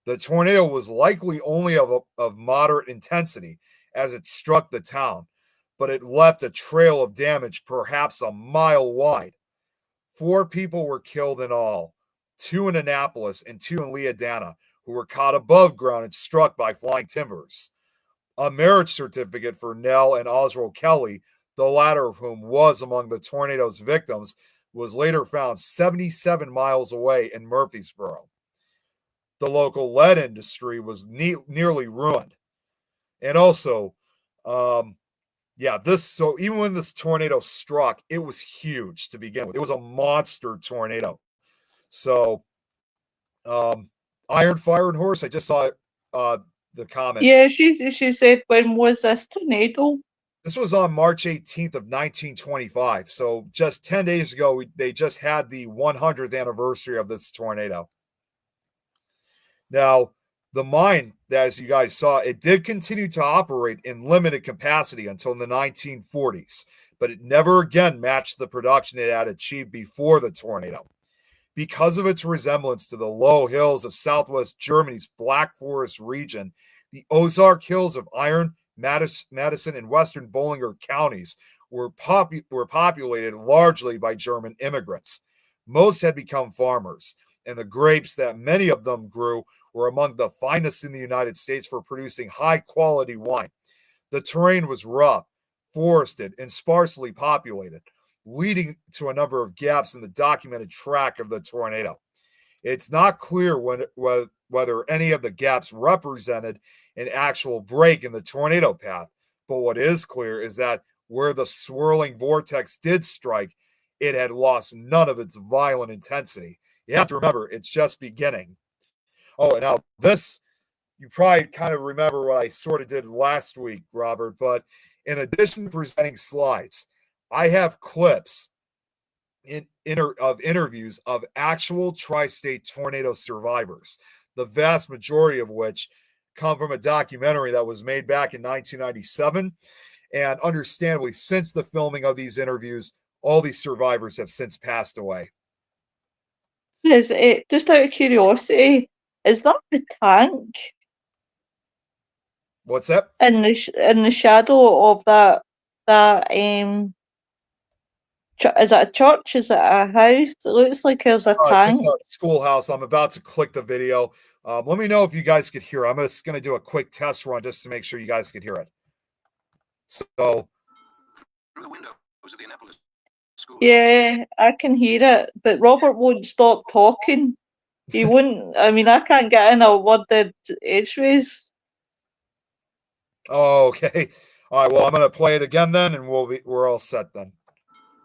The tornado was likely only of moderate intensity as it struck the town, but it left a trail of damage perhaps a mile wide. 4 people were killed in all, 2 in Annapolis and 2 in Leodana, who were caught above ground and struck by flying timbers. A marriage certificate for Nell and Oswald Kelly, the latter of whom was among the tornado's victims, was later found 77 miles away in Murfreesboro. The local lead industry was nearly ruined. And also, so even when this tornado struck, it was huge to begin with. It was a monster tornado. So, Iron Fire and Horse, I just saw the comment. Yeah, she said, when was this tornado? This was on March 18th of 1925. So just 10 days ago, they just had the 100th anniversary of this tornado. Now, the mine, as you guys saw, it did continue to operate in limited capacity until the 1940s, but it never again matched the production it had achieved before the tornado. Because of its resemblance to the low hills of southwest Germany's Black Forest region, the Ozark Hills of Iron, Madison, and western Bollinger counties were populated largely by German immigrants. Most had become farmers, and the grapes that many of them grew were among the finest in the United States for producing high-quality wine. The terrain was rough, forested, and sparsely populated, leading to a number of gaps in the documented track of the tornado. It's not clear whether any of the gaps represented an actual break in the tornado path. But what is clear is that where the swirling vortex did strike, it had lost none of its violent intensity. You have to remember, it's just beginning. Oh, and now this, you probably kind of remember what I sort of did last week, Robert, but in addition to presenting slides, I have clips of interviews of actual tri-state tornado survivors, the vast majority of which come from a documentary that was made back in 1997. And understandably, since the filming of these interviews, all these survivors have since passed away. Is it, just out of curiosity, is that the tank What's that? in the shadow of that is it a church? Is it a house? It looks like there's a tank. It's a schoolhouse. I'm about to click the video. Let me know if you guys could hear. I'm just going to do a quick test run just to make sure you guys could hear it. So, through the windows of the Annapolis school. Yeah, I can hear it, but Robert won't stop talking. He wouldn't. I mean, I can't get in a word that edgeways. oh, okay. All right. Well, I'm going to play it again then, and we're all set then.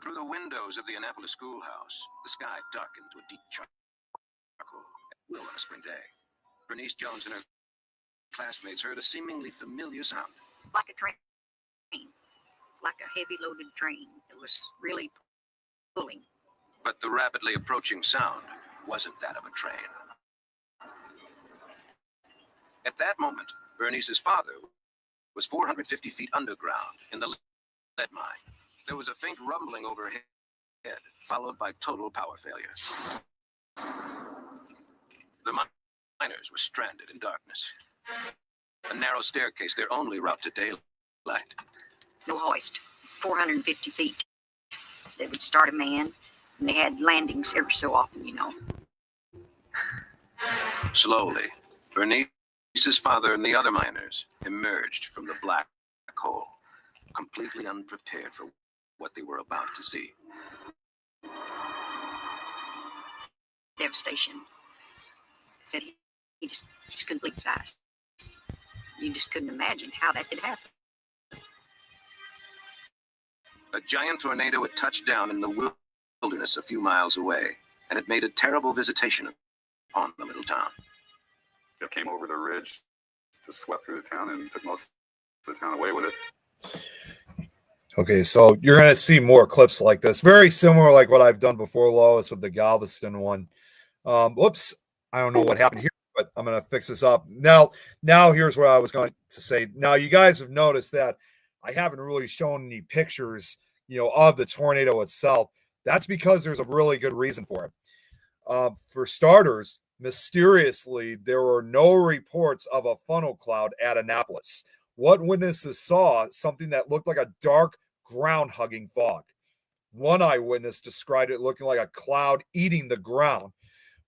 Through the windows of the Annapolis schoolhouse, the sky darkened to a deep charcoal at will on a spring day. Bernice Jones and her classmates heard a seemingly familiar sound. Like a train, like a heavy loaded train. It was really pulling. But the rapidly approaching sound wasn't that of a train. At that moment, Bernice's father was 450 feet underground in the lead mine. There was a faint rumbling overhead, followed by total power failure. The miners were stranded in darkness. A narrow staircase, their only route to daylight. No hoist, 450 feet. They would start a man, and they had landings every so often, you know. Slowly, Bernice's father and the other miners emerged from the black hole, completely unprepared for what they were about to see. Devastation. Said he just couldn't believe his eyes. You just couldn't imagine how that could happen. A giant tornado had touched down in the wilderness a few miles away, and it made a terrible visitation upon the little town. It came over the ridge, just swept through the town and took most of the town away with it. Okay, so you're going to see more clips like this. Very similar like what I've done before, Lois, with the Galveston one. Whoops, I don't know what happened here, but I'm going to fix this up. Now here's what I was going to say. Now, you guys have noticed that I haven't really shown any pictures, of the tornado itself. That's because there's a really good reason for it. For starters, mysteriously, there were no reports of a funnel cloud at Annapolis. What witnesses saw something that looked like a dark ground-hugging fog. One eyewitness described it looking like a cloud eating the ground.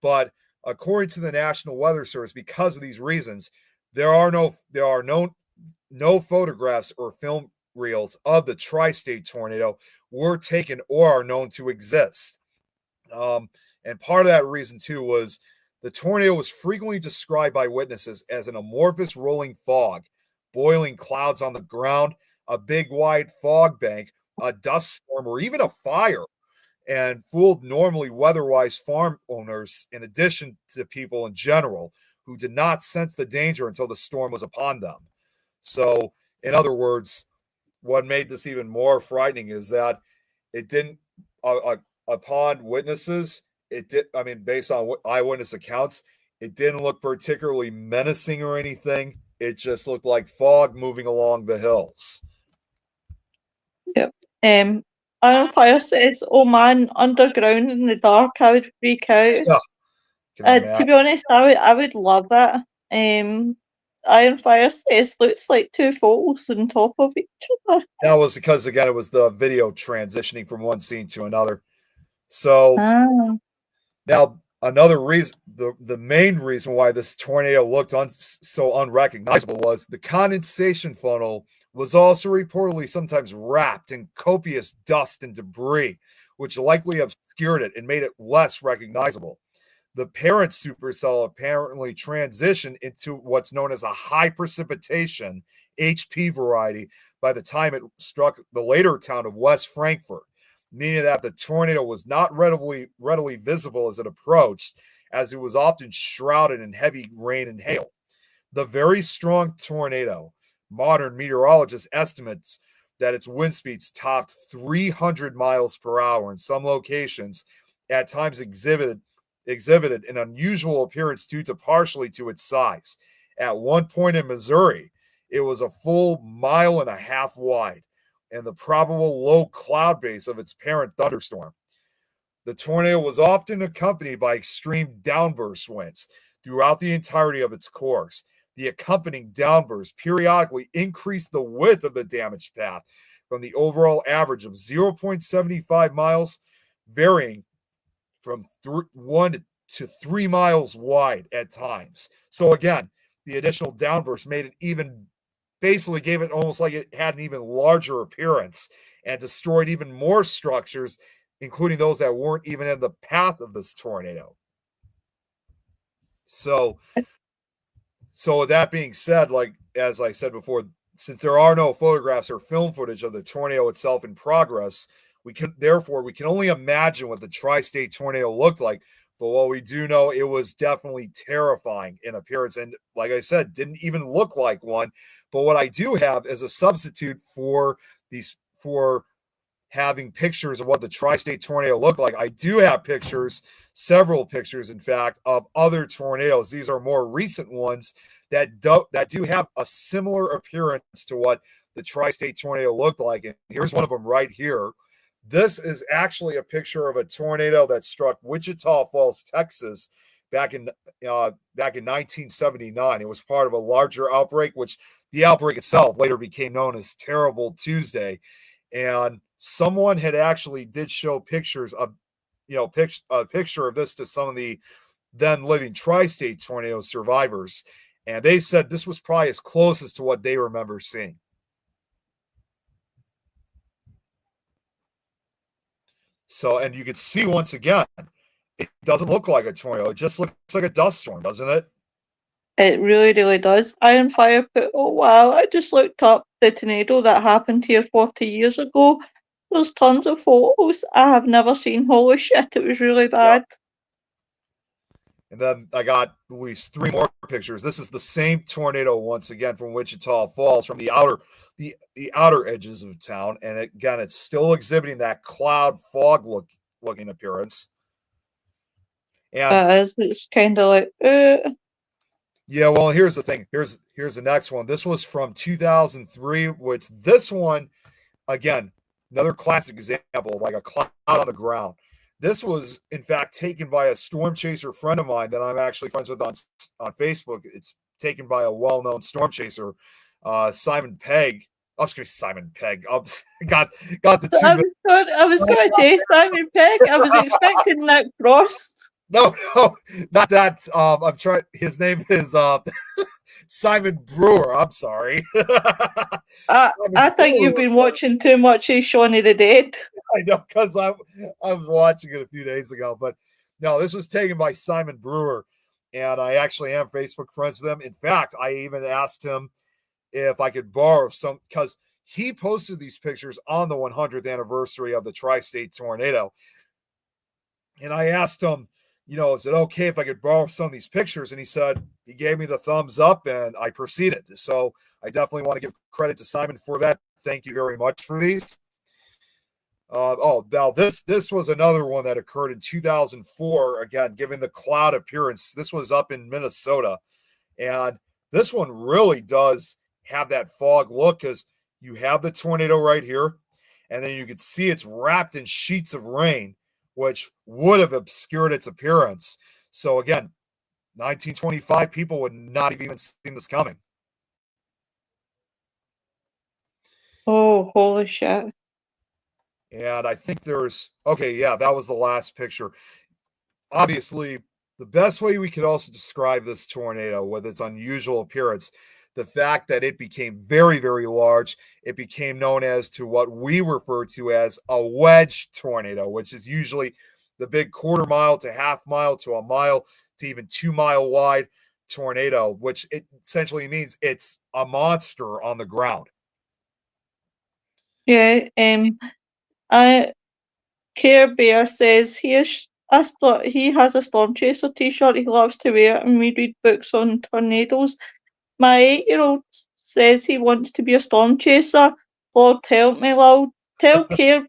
But according to the National Weather Service, because of these reasons, there are no photographs or film reels of the tri-state tornado were taken or are known to exist. And part of that reason, too, was the tornado was frequently described by witnesses as an amorphous rolling fog, boiling clouds on the ground, a big wide fog bank, a dust storm, or even a fire, and fooled normally weather-wise farm owners in addition to people in general who did not sense the danger until the storm was upon them. So, in other words, what made this even more frightening is that it didn't, upon witnesses, based on eyewitness accounts, it didn't look particularly menacing or anything. It just looked like fog moving along the hills. Yep. Iron Fire says, "Oh man, underground in the dark, I would freak out." Yeah. To be honest, I would love that. Iron Fire says, "Looks like two photos on top of each other." That was because, again, it was the video transitioning from one scene to another. So now another reason, the main reason why this tornado looked so unrecognizable was the condensation funnel was also reportedly sometimes wrapped in copious dust and debris, which likely obscured it and made it less recognizable. The parent supercell apparently transitioned into what's known as a high precipitation HP variety by the time it struck the later town of West Frankfort, meaning that the tornado was not readily visible as it approached, as it was often shrouded in heavy rain and hail. The very strong tornado, modern meteorologists estimates that its wind speeds topped 300 miles per hour in some locations, at times exhibited an unusual appearance due to partially to its size. At one point in Missouri, it was a full 1.5 miles wide and the probable low cloud base of its parent thunderstorm. The tornado was often accompanied by extreme downburst winds throughout the entirety of its course. The accompanying downbursts periodically increased the width of the damaged path from the overall average of 0.75 miles, varying from 1 to 3 miles wide at times. So again, the additional downburst made it basically gave it almost like it had an even larger appearance and destroyed even more structures, including those that weren't even in the path of this tornado. So with that being said, like as I said before, since there are no photographs or film footage of the tornado itself in progress, we can only imagine what the tri-state tornado looked like. But what we do know, it was definitely terrifying in appearance, and like I said, didn't even look like one. But what I do have is a substitute for having pictures of what the tri-state tornado looked like. I do have pictures, several pictures, in fact, of other tornadoes. These are more recent ones that do have a similar appearance to what the tri-state tornado looked like. And here's one of them right here. This is actually a picture of a tornado that struck Wichita Falls, Texas, back in 1979. It was part of a larger outbreak, which the outbreak itself later became known as Terrible Tuesday. And someone had actually did show pictures of, a picture of this to some of the then living tri-state tornado survivors. And they said this was probably as close as to what they remember seeing. So, and you can see once again, it doesn't look like a tornado. It just looks like a dust storm, doesn't it? It really, really does. Iron Fire put, oh wow, I just looked up the tornado that happened here 40 years ago. There's tons of photos. I have never seen. Holy shit, it was really bad. Yeah. And then I got at least 3 more pictures. This is the same tornado once again from Wichita Falls, from the outer edges of town. And again, it's still exhibiting that cloud fog looking appearance. And it's kind of like, yeah, well, here's the thing. Here's the next one. This was from 2003, which this one, again, another classic example, like a cloud on the ground. This was, in fact, taken by a storm chaser friend of mine that I'm actually friends with on Facebook. It's taken by a well-known storm chaser, Simon Pegg. Oh, excuse me, Simon Pegg. Got the two. I was going to say Simon Pegg. I was expecting Nick Frost. No, not that. I'm trying. His name is Simon Brewer. I'm sorry. I think you've been watching too much of Shaun of the Dead. I know, because I was watching it a few days ago. But no, this was taken by Simon Brewer, and I actually am Facebook friends with him. In fact, I even asked him if I could borrow some, because he posted these pictures on the 100th anniversary of the tri-state tornado. And I asked him, is it okay if I could borrow some of these pictures? And he gave me the thumbs up, and I proceeded. So I definitely want to give credit to Simon for that. Thank you very much for these. Now this was another one that occurred in 2004. Again, given the cloud appearance, this was up in Minnesota, and this one really does have that fog look, because you have the tornado right here, and then you can see it's wrapped in sheets of rain, which would have obscured its appearance. So again, 1925, people would not have even seen this coming. Oh, holy shit. And I think that was the last picture. Obviously, the best way we could also describe this tornado with its unusual appearance, the fact that it became very, very large, it became known as to what we refer to as a wedge tornado, which is usually the big quarter mile to half mile to a mile to even 2 mile wide tornado, which it essentially means it's a monster on the ground. Yeah, Care Bear says he has a Storm Chaser t-shirt he loves to wear, and we read books on tornadoes. My 8-year-old says he wants to be a storm chaser. Lord help me, lol. Tell Care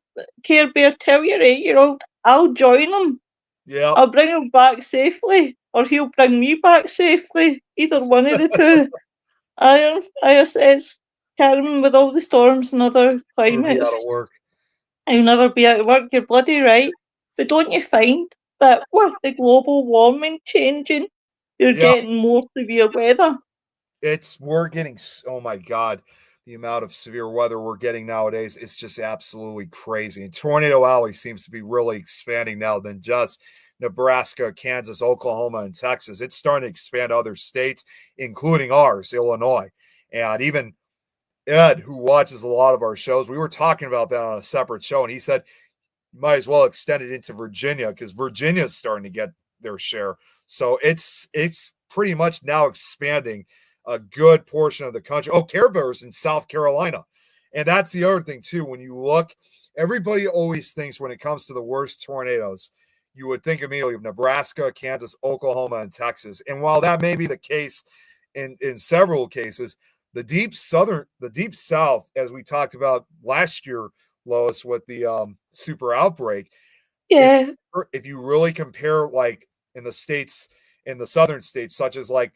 Bear, tell your 8-year-old I'll join him. Yeah. I'll bring him back safely, or he'll bring me back safely. Either one of the two. Aya says, Karen, with all the storms and other Be out of climates, work. I'll never be out of work. You're bloody right. But don't you find that with the global warming changing, you're Yeah. getting more severe weather? We're getting, oh my God, the amount of severe weather we're getting nowadays is just absolutely crazy. And Tornado Alley seems to be really expanding now than just Nebraska, Kansas, Oklahoma, and Texas. It's starting to expand to other states, including ours, Illinois. And even Ed, who watches a lot of our shows, we were talking about that on a separate show, and he said you might as well extend it into Virginia because Virginia is starting to get their share. So it's pretty much now expanding a good portion of the country. Oh, Care Bears in South Carolina. And that's the other thing, too. When you look, everybody always thinks when it comes to the worst tornadoes, you would think immediately of Nebraska, Kansas, Oklahoma, and Texas. And while that may be the case in several cases, the deep south, as we talked about last year, Lois, with the super outbreak, Yeah. if you really compare, like in the states, in the southern states, such as like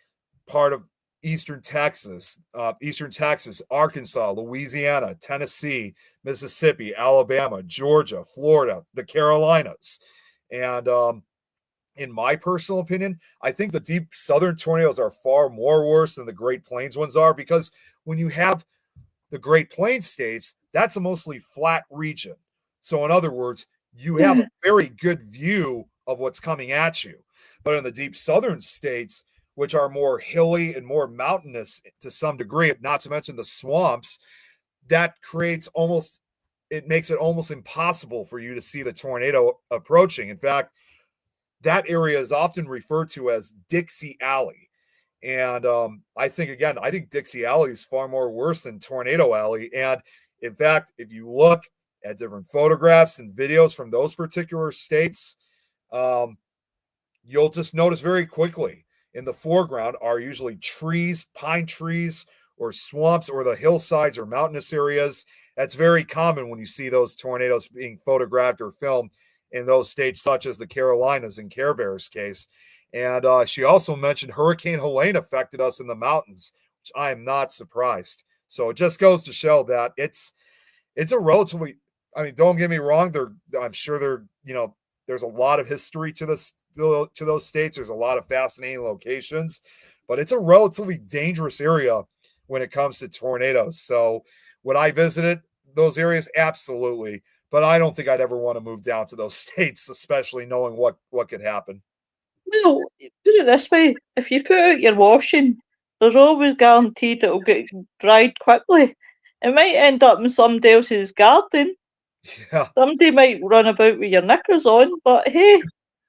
part of Eastern Texas, Arkansas, Louisiana, Tennessee, Mississippi, Alabama, Georgia, Florida, the Carolinas. And in my personal opinion, I think the deep southern tornadoes are far more worse than the Great Plains ones are, because when you have the Great Plains states, that's a mostly flat region. So in other words, you have a very good view of what's coming at you. But in the deep southern states, which are more hilly and more mountainous to some degree, not to mention the swamps, that makes it almost impossible for you to see the tornado approaching. In fact, that area is often referred to as Dixie Alley. And I think Dixie Alley is far more worse than Tornado Alley. And in fact, if you look at different photographs and videos from those particular states, you'll just notice very quickly in the foreground are usually trees, pine trees, or swamps, or the hillsides or mountainous areas. That's very common when you see those tornadoes being photographed or filmed in those states, such as the Carolinas in Care Bear's case. And she also mentioned Hurricane Helene affected us in the mountains, which I am not surprised. So it just goes to show that it's a relatively, I mean, don't get me wrong, I'm sure there's a lot of history to those states. There's a lot of fascinating locations, but it's a relatively dangerous area when it comes to tornadoes. So would I visit those areas? Absolutely. But I don't think I'd ever want to move down to those states, especially knowing what could happen. Well, put it this way, if you put out your washing, there's always guaranteed it'll get dried quickly. It might end up in somebody else's garden. Yeah. Somebody might run about with your knickers on, but hey,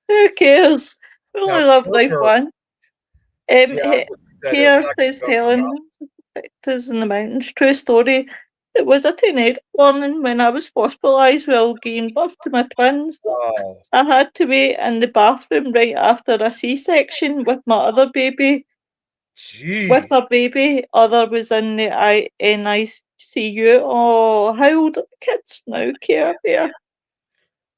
who cares? We only live life once. Care, says Helen, is in the mountains. True story. It was a tornado warning when I was hospitalised while giving birth to my twins. Oh, I had to wait in the bathroom right after a C-section with my other baby. With geez. her baby, other was in the NICU. Oh, how old are the kids now, Care Bear?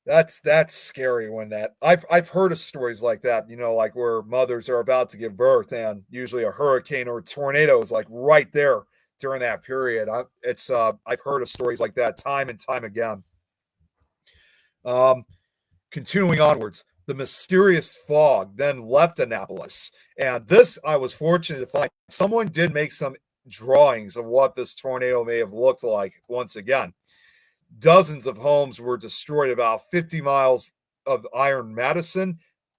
That's scary when I've heard of stories like that, like where mothers are about to give birth and usually a hurricane or a tornado is like right there during that period. I've heard of stories like that time and time again. Continuing onwards, the mysterious fog then left Annapolis, and this I was fortunate to find. Someone did make some drawings of what this tornado may have looked like once again. Dozens of homes were destroyed about 50 miles of Iron, Madison,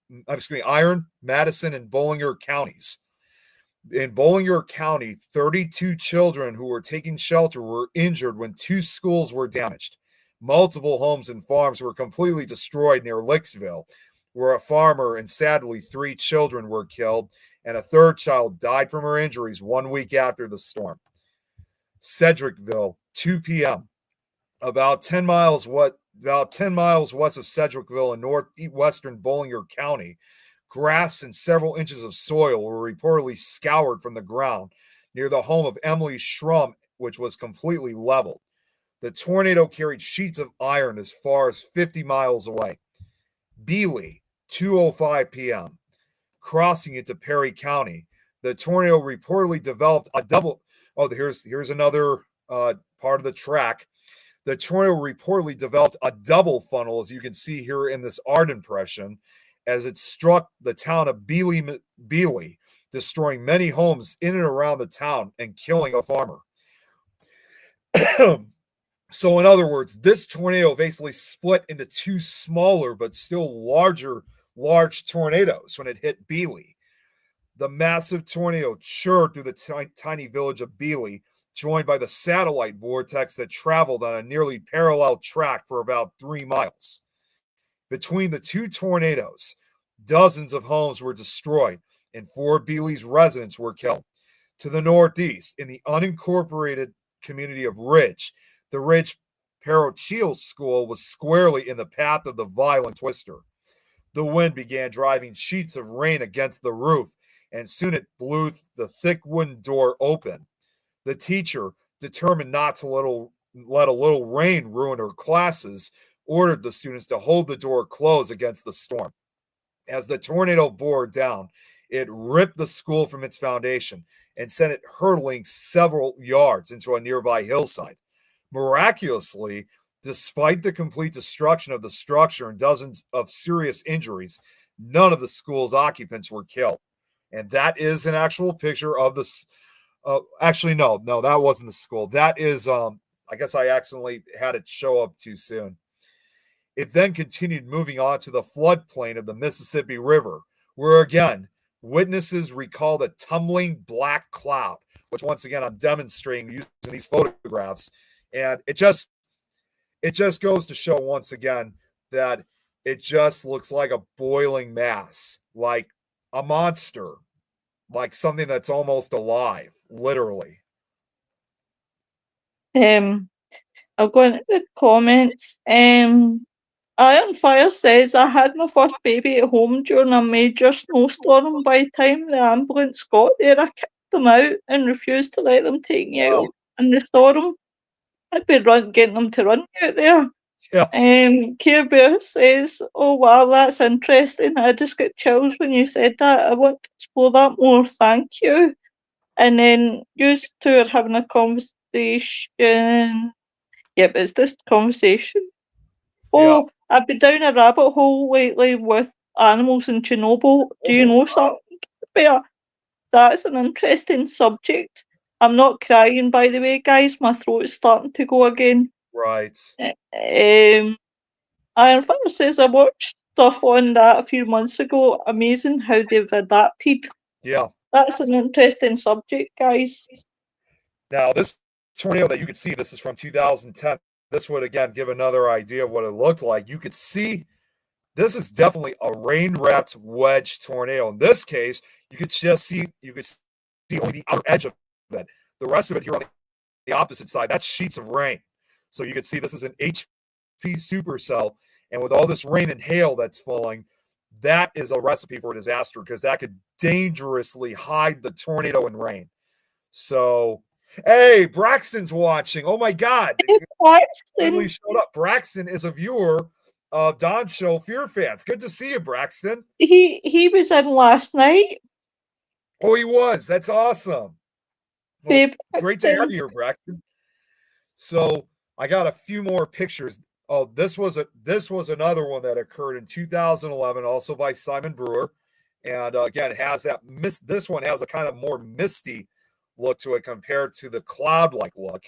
and Bollinger counties. In Bollinger County, 32 children who were taking shelter were injured when 2 schools were damaged. Multiple homes and farms were completely destroyed near Licksville, where a farmer and sadly 3 children were killed, and a third child died from her injuries 1 week after the storm. Sedgwickville, 2 p.m. About 10 miles west of Sedgwickville in northwestern Bollinger County, grass and several inches of soil were reportedly scoured from the ground near the home of Emily Schrum, which was completely leveled. The tornado carried sheets of iron as far as 50 miles away. Beeley, 2:05 p.m. Crossing into Perry County, the tornado reportedly developed a double. Oh, here's another part of the track. The tornado reportedly developed a double funnel, as you can see here in this art impression, as it struck the town of Beeley, destroying many homes in and around the town and killing a farmer. So in other words, this tornado basically split into 2 smaller but still large tornadoes when it hit Beeley. The massive tornado churned through the tiny village of Beeley, joined by the satellite vortex that traveled on a nearly parallel track for about 3 miles. Between the 2 tornadoes, dozens of homes were destroyed and 4 Beeley's residents were killed. To the northeast, in the unincorporated community of Ridge, the Ridge Parochial School was squarely in the path of the violent twister. The wind began driving sheets of rain against the roof, and soon it blew the thick wooden door open. The teacher, determined not to let a little rain ruin her classes, ordered the students to hold the door closed against the storm. As the tornado bore down, it ripped the school from its foundation and sent it hurtling several yards into a nearby hillside. Miraculously, despite the complete destruction of the structure and dozens of serious injuries, none of the school's occupants were killed. And that is an actual picture of this. Actually, no, that wasn't the school. That is, I guess I accidentally had it show up too soon. It then continued moving on to the floodplain of the Mississippi River, where again, witnesses recall the tumbling black cloud, which once again I'm demonstrating using these photographs. And it just goes to show once again that it just looks like a boiling mass, like a monster, like something that's almost alive, literally. I'll go into the comments. Iron Fire says, I had my first baby at home during a major snowstorm. By the time the ambulance got there, I kicked them out and refused to let them take me out in the storm. I'd be getting them to run out there. Yeah. Care Bear says, oh wow, that's interesting. I just got chills when you said that. I want to explore that more. Thank you. And then you two are having a conversation. Yep, it's just conversation. Oh, I've been down a rabbit hole lately with animals in Chernobyl. Do you know something, Bear? That's an interesting subject. I'm not crying, by the way, guys. My throat is starting to go again. Right. Iron Fire says, I watched stuff on that a few months ago. Amazing how they've adapted. Yeah. That's an interesting subject, guys. Now, this tornado that you can see, this is from 2010. This would, again, give another idea of what it looked like. You could see this is definitely a rain-wrapped wedge tornado. In this case, you could see only the outer edge of it. The rest of it here on the opposite side, that's sheets of rain. So you can see this is an HP supercell. And with all this rain and hail that's falling, that is a recipe for a disaster because that could dangerously hide the tornado and rain. So, hey, Braxton's watching. Oh my God. Braxton showed up. Braxton is a viewer of Don's show, Fear Fans. Good to see you, Braxton. He was in last night. Oh, he was. That's awesome. Well, great to have you here, Braxton. So I got a few more pictures. Oh, this was another one that occurred in 2011, also by Simon Brewer, and again has that this one has a kind of more misty look to it compared to the cloud-like look.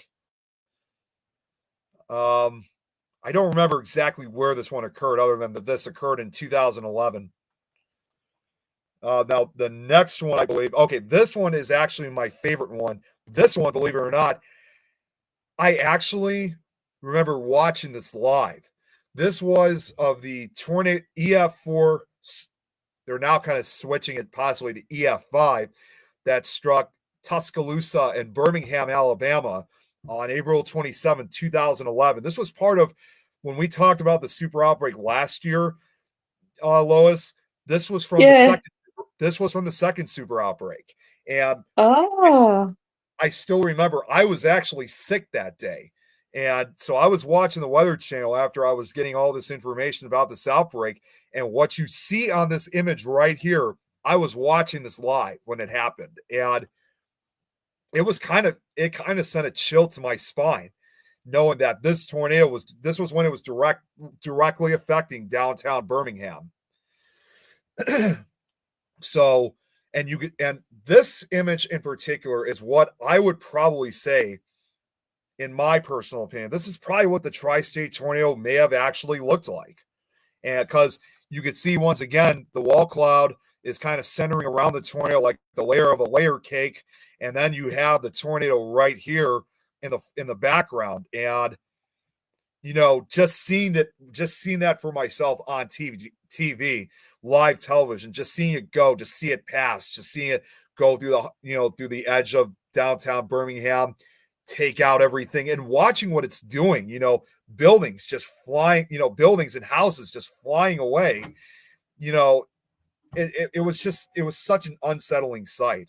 I don't remember exactly where this one occurred, other than that this occurred in 2011. Now the next one, I believe. Okay, this one is actually my favorite one. This one, believe it or not, I actually remember watching this live. This was of the tornado EF4. They're now kind of switching it possibly to EF5 that struck Tuscaloosa and Birmingham, Alabama on April 27, 2011. This was part of when we talked about the super outbreak last year, Lois. This was from the second super outbreak. And I still remember I was actually sick that day. And so I was watching the Weather Channel after I was getting all this information about this outbreak. And what you see on this image right here, I was watching this live when it happened. And it kind of sent a chill to my spine, knowing that this tornado was when it was directly affecting downtown Birmingham. So, and this image in particular is what I would probably say, in my personal opinion, this is probably what the tri-state tornado may have actually looked like. And because you could see once again, the wall cloud is kind of centering around the tornado like the layer of a layer cake. And then you have the tornado right here in the background. And just seeing that for myself on TV, live television, just seeing it go, just see it pass, just seeing it go through through the edge of downtown Birmingham, take out everything, and watching what it's doing, buildings just flying, buildings and houses just flying away. It was such an unsettling sight.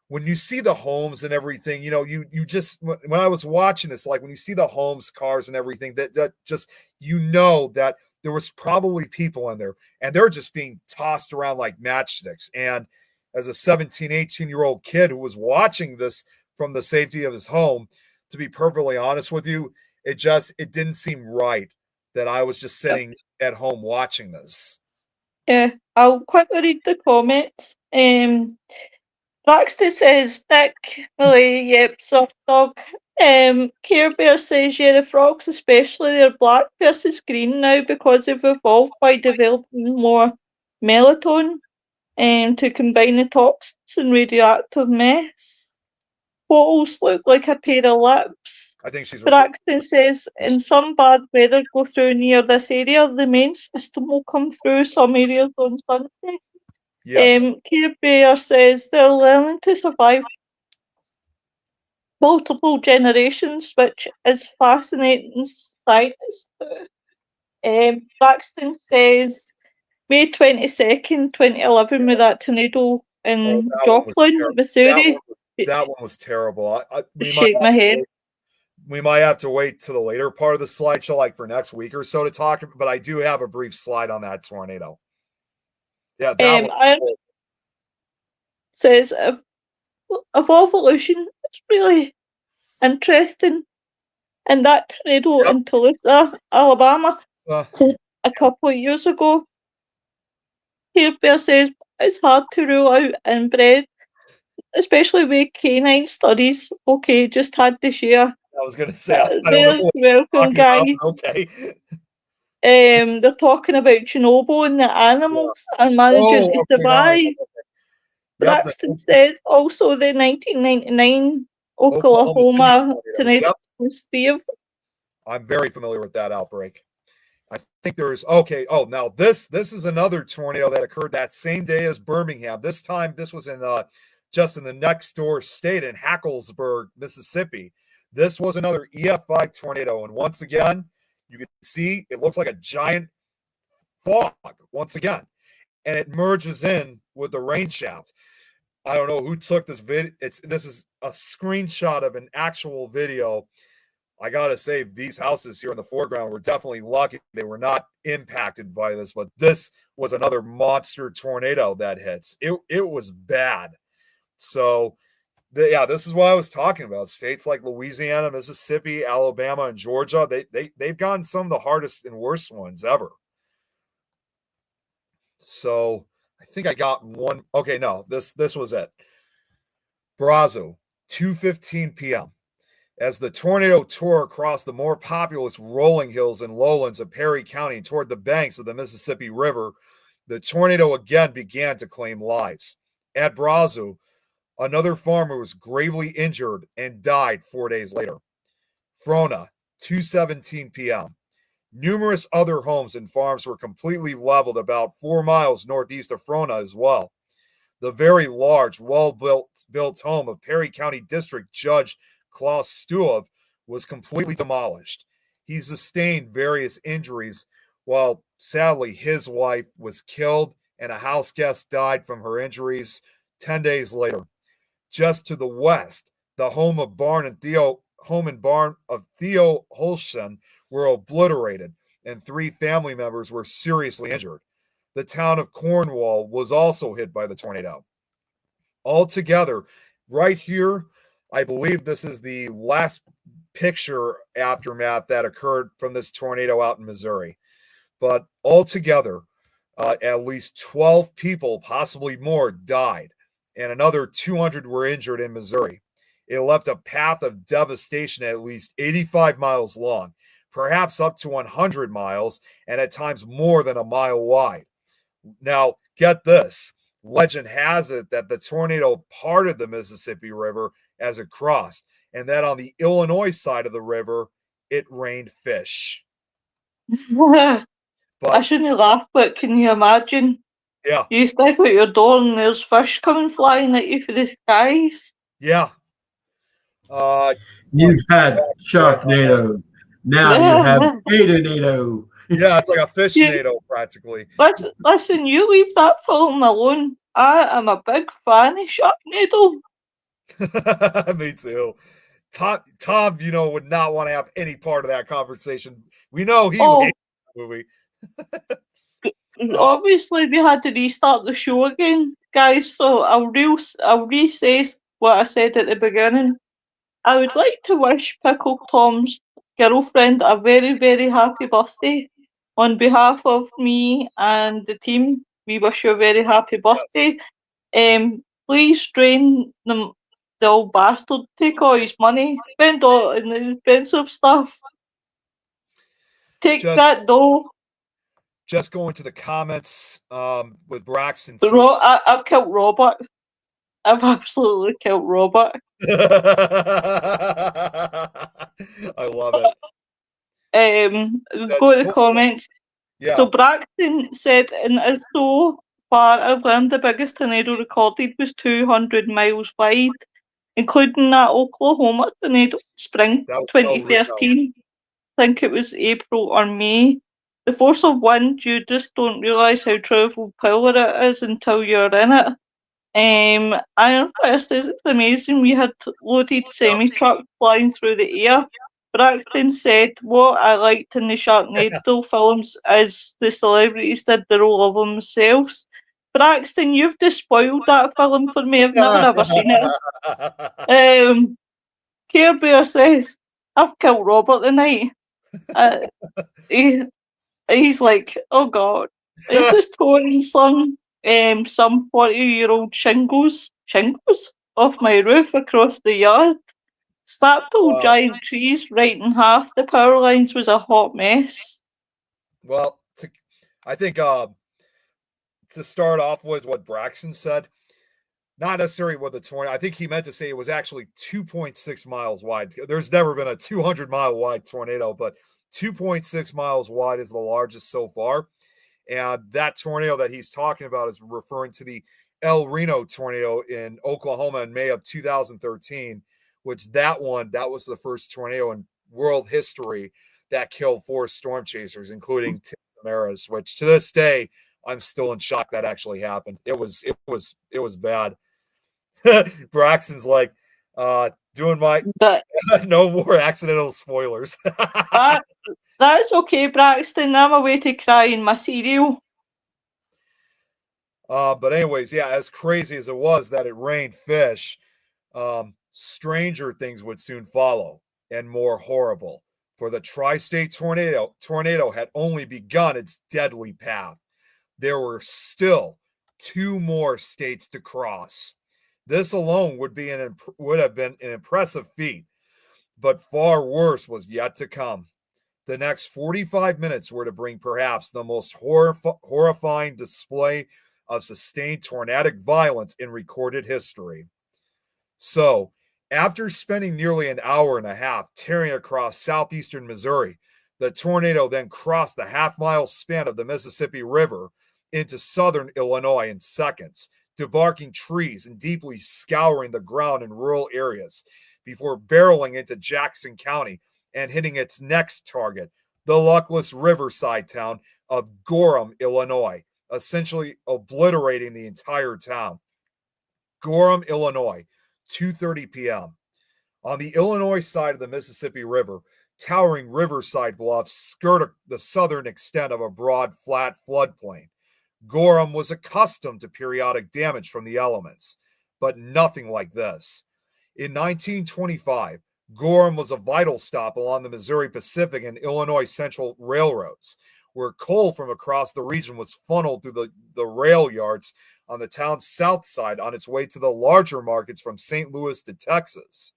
When you see the homes and everything, you just, when I was watching this, like when you see the homes, cars and everything, that just, that there was probably people in there and they're just being tossed around like matchsticks. And as a 17, 18-year-old kid who was watching this from the safety of his home, to be perfectly honest with you, it didn't seem right that I was just sitting at home watching this. Yeah, I'll quickly read the comments. Braxton says, Nick, Millie, yep, soft dog. Care Bear says, yeah, the frogs especially, they're black versus green now because they've evolved by developing more melatonin to combine the toxins and radioactive mess. Photos look like a pair of lips. I think she's Braxton says, in some bad weather go through near this area, the main system will come through some areas on Sunday. Yes. Care Bear says they're learning to survive multiple generations, which is fascinating science. Braxton says May 22nd, 2011, with that tornado in Joplin, Missouri. That one was terrible. Shake my head. We might have to wait to the later part of the slideshow, like for next week or so, to talk. But I do have a brief slide on that tornado. Yeah, that one says of evolution. It's really interesting. And that tornado in Tulsa, Alabama, a couple of years ago. Care Bear says it's hard to rule out inbred, especially with canine studies. Okay, just had to share. I was going to say, I don't know welcome, guys. Okay. They're talking about Chernobyl and the animals and managing to survive. Braxton says also the 1999 Oklahoma tornado was 3 of them. I'm very familiar with that outbreak. I think there's now this is another tornado that occurred that same day as Birmingham. This time this was in just in the next door state in Hacklesburg, Mississippi. This was another EF5 tornado, and once again you can see it looks like a giant fog once again, and it merges in with the rain shaft. I don't know who took this video. This is a screenshot of an actual video. I gotta say, these houses here in the foreground were definitely lucky they were not impacted by this, but this was another monster tornado that hits. It was bad. So, this is what I was talking about. States like Louisiana, Mississippi, Alabama, and Georgia, they've gotten some of the hardest and worst ones ever. So I think I got one. Okay, no, this was it. Brazo, 2:15 p.m. As the tornado tore across the more populous rolling hills and lowlands of Perry County toward the banks of the Mississippi River, the tornado again began to claim lives. At Brazo, another farmer was gravely injured and died 4 days later. Frona, 2:17 p.m. Numerous other homes and farms were completely leveled about 4 miles northeast of Frona as well. The very large, well-built home of Perry County District Judge Klaus Stuov was completely demolished. He sustained various injuries, while sadly his wife was killed and a house guest died from her injuries 10 days later. Just to the west, the home and barn of Theo Holston were obliterated, and 3 family members were seriously injured. The town of Cornwall was also hit by the tornado. Altogether, right here, I believe this is the last picture aftermath that occurred from this tornado out in Missouri. But altogether, at least 12 people, possibly more, died, and another 200 were injured in Missouri. It left a path of devastation at least 85 miles long, perhaps up to 100 miles, and at times more than a mile wide. Now, get this. Legend has it that the tornado parted the Mississippi River as it crossed, and that on the Illinois side of the river, it rained fish. I But shouldn't laugh, but can you imagine? yeah, You step out your door and there's fish coming flying at you for the skies. yeah. You've had Yeah, Sharknado. Now you have Gatornado. it's like a fish You- tornado practically. Listen, you leave that film alone. I am a big fan of Sharknado. Me too. Tom, would not want to have any part of that conversation. We know he Oh. hates the movie. Obviously, we had to restart the show again, guys. So I'll re-say what I said at the beginning. I would like to wish Pickle Tom's girlfriend a very, very happy birthday. On behalf of me and the team, we wish you a very happy birthday. Please drain the old bastard. Take all his money. Spend all in the expensive stuff. Take that dough. Just going to the comments with Braxton. I've killed Robert. I've absolutely killed Robert. I love it. Go to the comments. Yeah. So Braxton said, and so far I've learned the biggest tornado recorded was 200 miles wide, including that Oklahoma tornado spring 2013. I think it was April or May. The force of wind, you just don't realise how trivial power it is until you're in it. Iron Fire says it's amazing. We had loaded semi-truck flying through the air. Braxton said, what I liked in the Sharknado films is the celebrities did the role of themselves. Braxton, you've despoiled that film for me. I've never ever seen it. Care Bear says, I've killed Robert tonight. He's like, oh God. Is this Tony slung some 40-year-old shingles off my roof across the yard? Snapped all giant trees right in half. The power lines was a hot mess. Well, I think to start off with what Braxton said, not necessarily what the tornado. I think he meant to say it was actually 2.6 miles wide. There's never been a 200-mile wide tornado, but 2.6 miles wide is the largest so far. And that tornado that he's talking about is referring to the El Reno tornado in Oklahoma in May of 2013, which that was the first tornado in world history that killed 4 storm chasers, including Tim Samaras, which to this day, I'm still in shock that actually happened. It was bad. Braxton's like, doing my no more accidental spoilers. That's okay, Braxton. I'm away to cry in my cereal. But anyways, yeah, as crazy as it was that it rained fish, stranger things would soon follow, and more horrible. For the tri-state tornado had only begun its deadly path. There were still 2 more states to cross. This alone would have been an impressive feat, but far worse was yet to come. The next 45 minutes were to bring perhaps the most horrifying display of sustained tornadic violence in recorded history. So, After spending nearly an hour and a half tearing across southeastern Missouri, the tornado then crossed the half-mile span of the Mississippi River into southern Illinois in seconds, debarking trees and deeply scouring the ground in rural areas before barreling into Jackson County and hitting its next target, the luckless riverside town of Gorham, Illinois, essentially obliterating the entire town. Gorham, Illinois, 2:30 p.m. On the Illinois side of the Mississippi River, towering riverside bluffs skirt the southern extent of a broad, flat floodplain. Gorham was accustomed to periodic damage from the elements, but nothing like this. In 1925, Gorham was a vital stop along the Missouri Pacific and Illinois Central railroads, where coal from across the region was funneled through the rail yards on the town's south side on its way to the larger markets from St. Louis to Texas.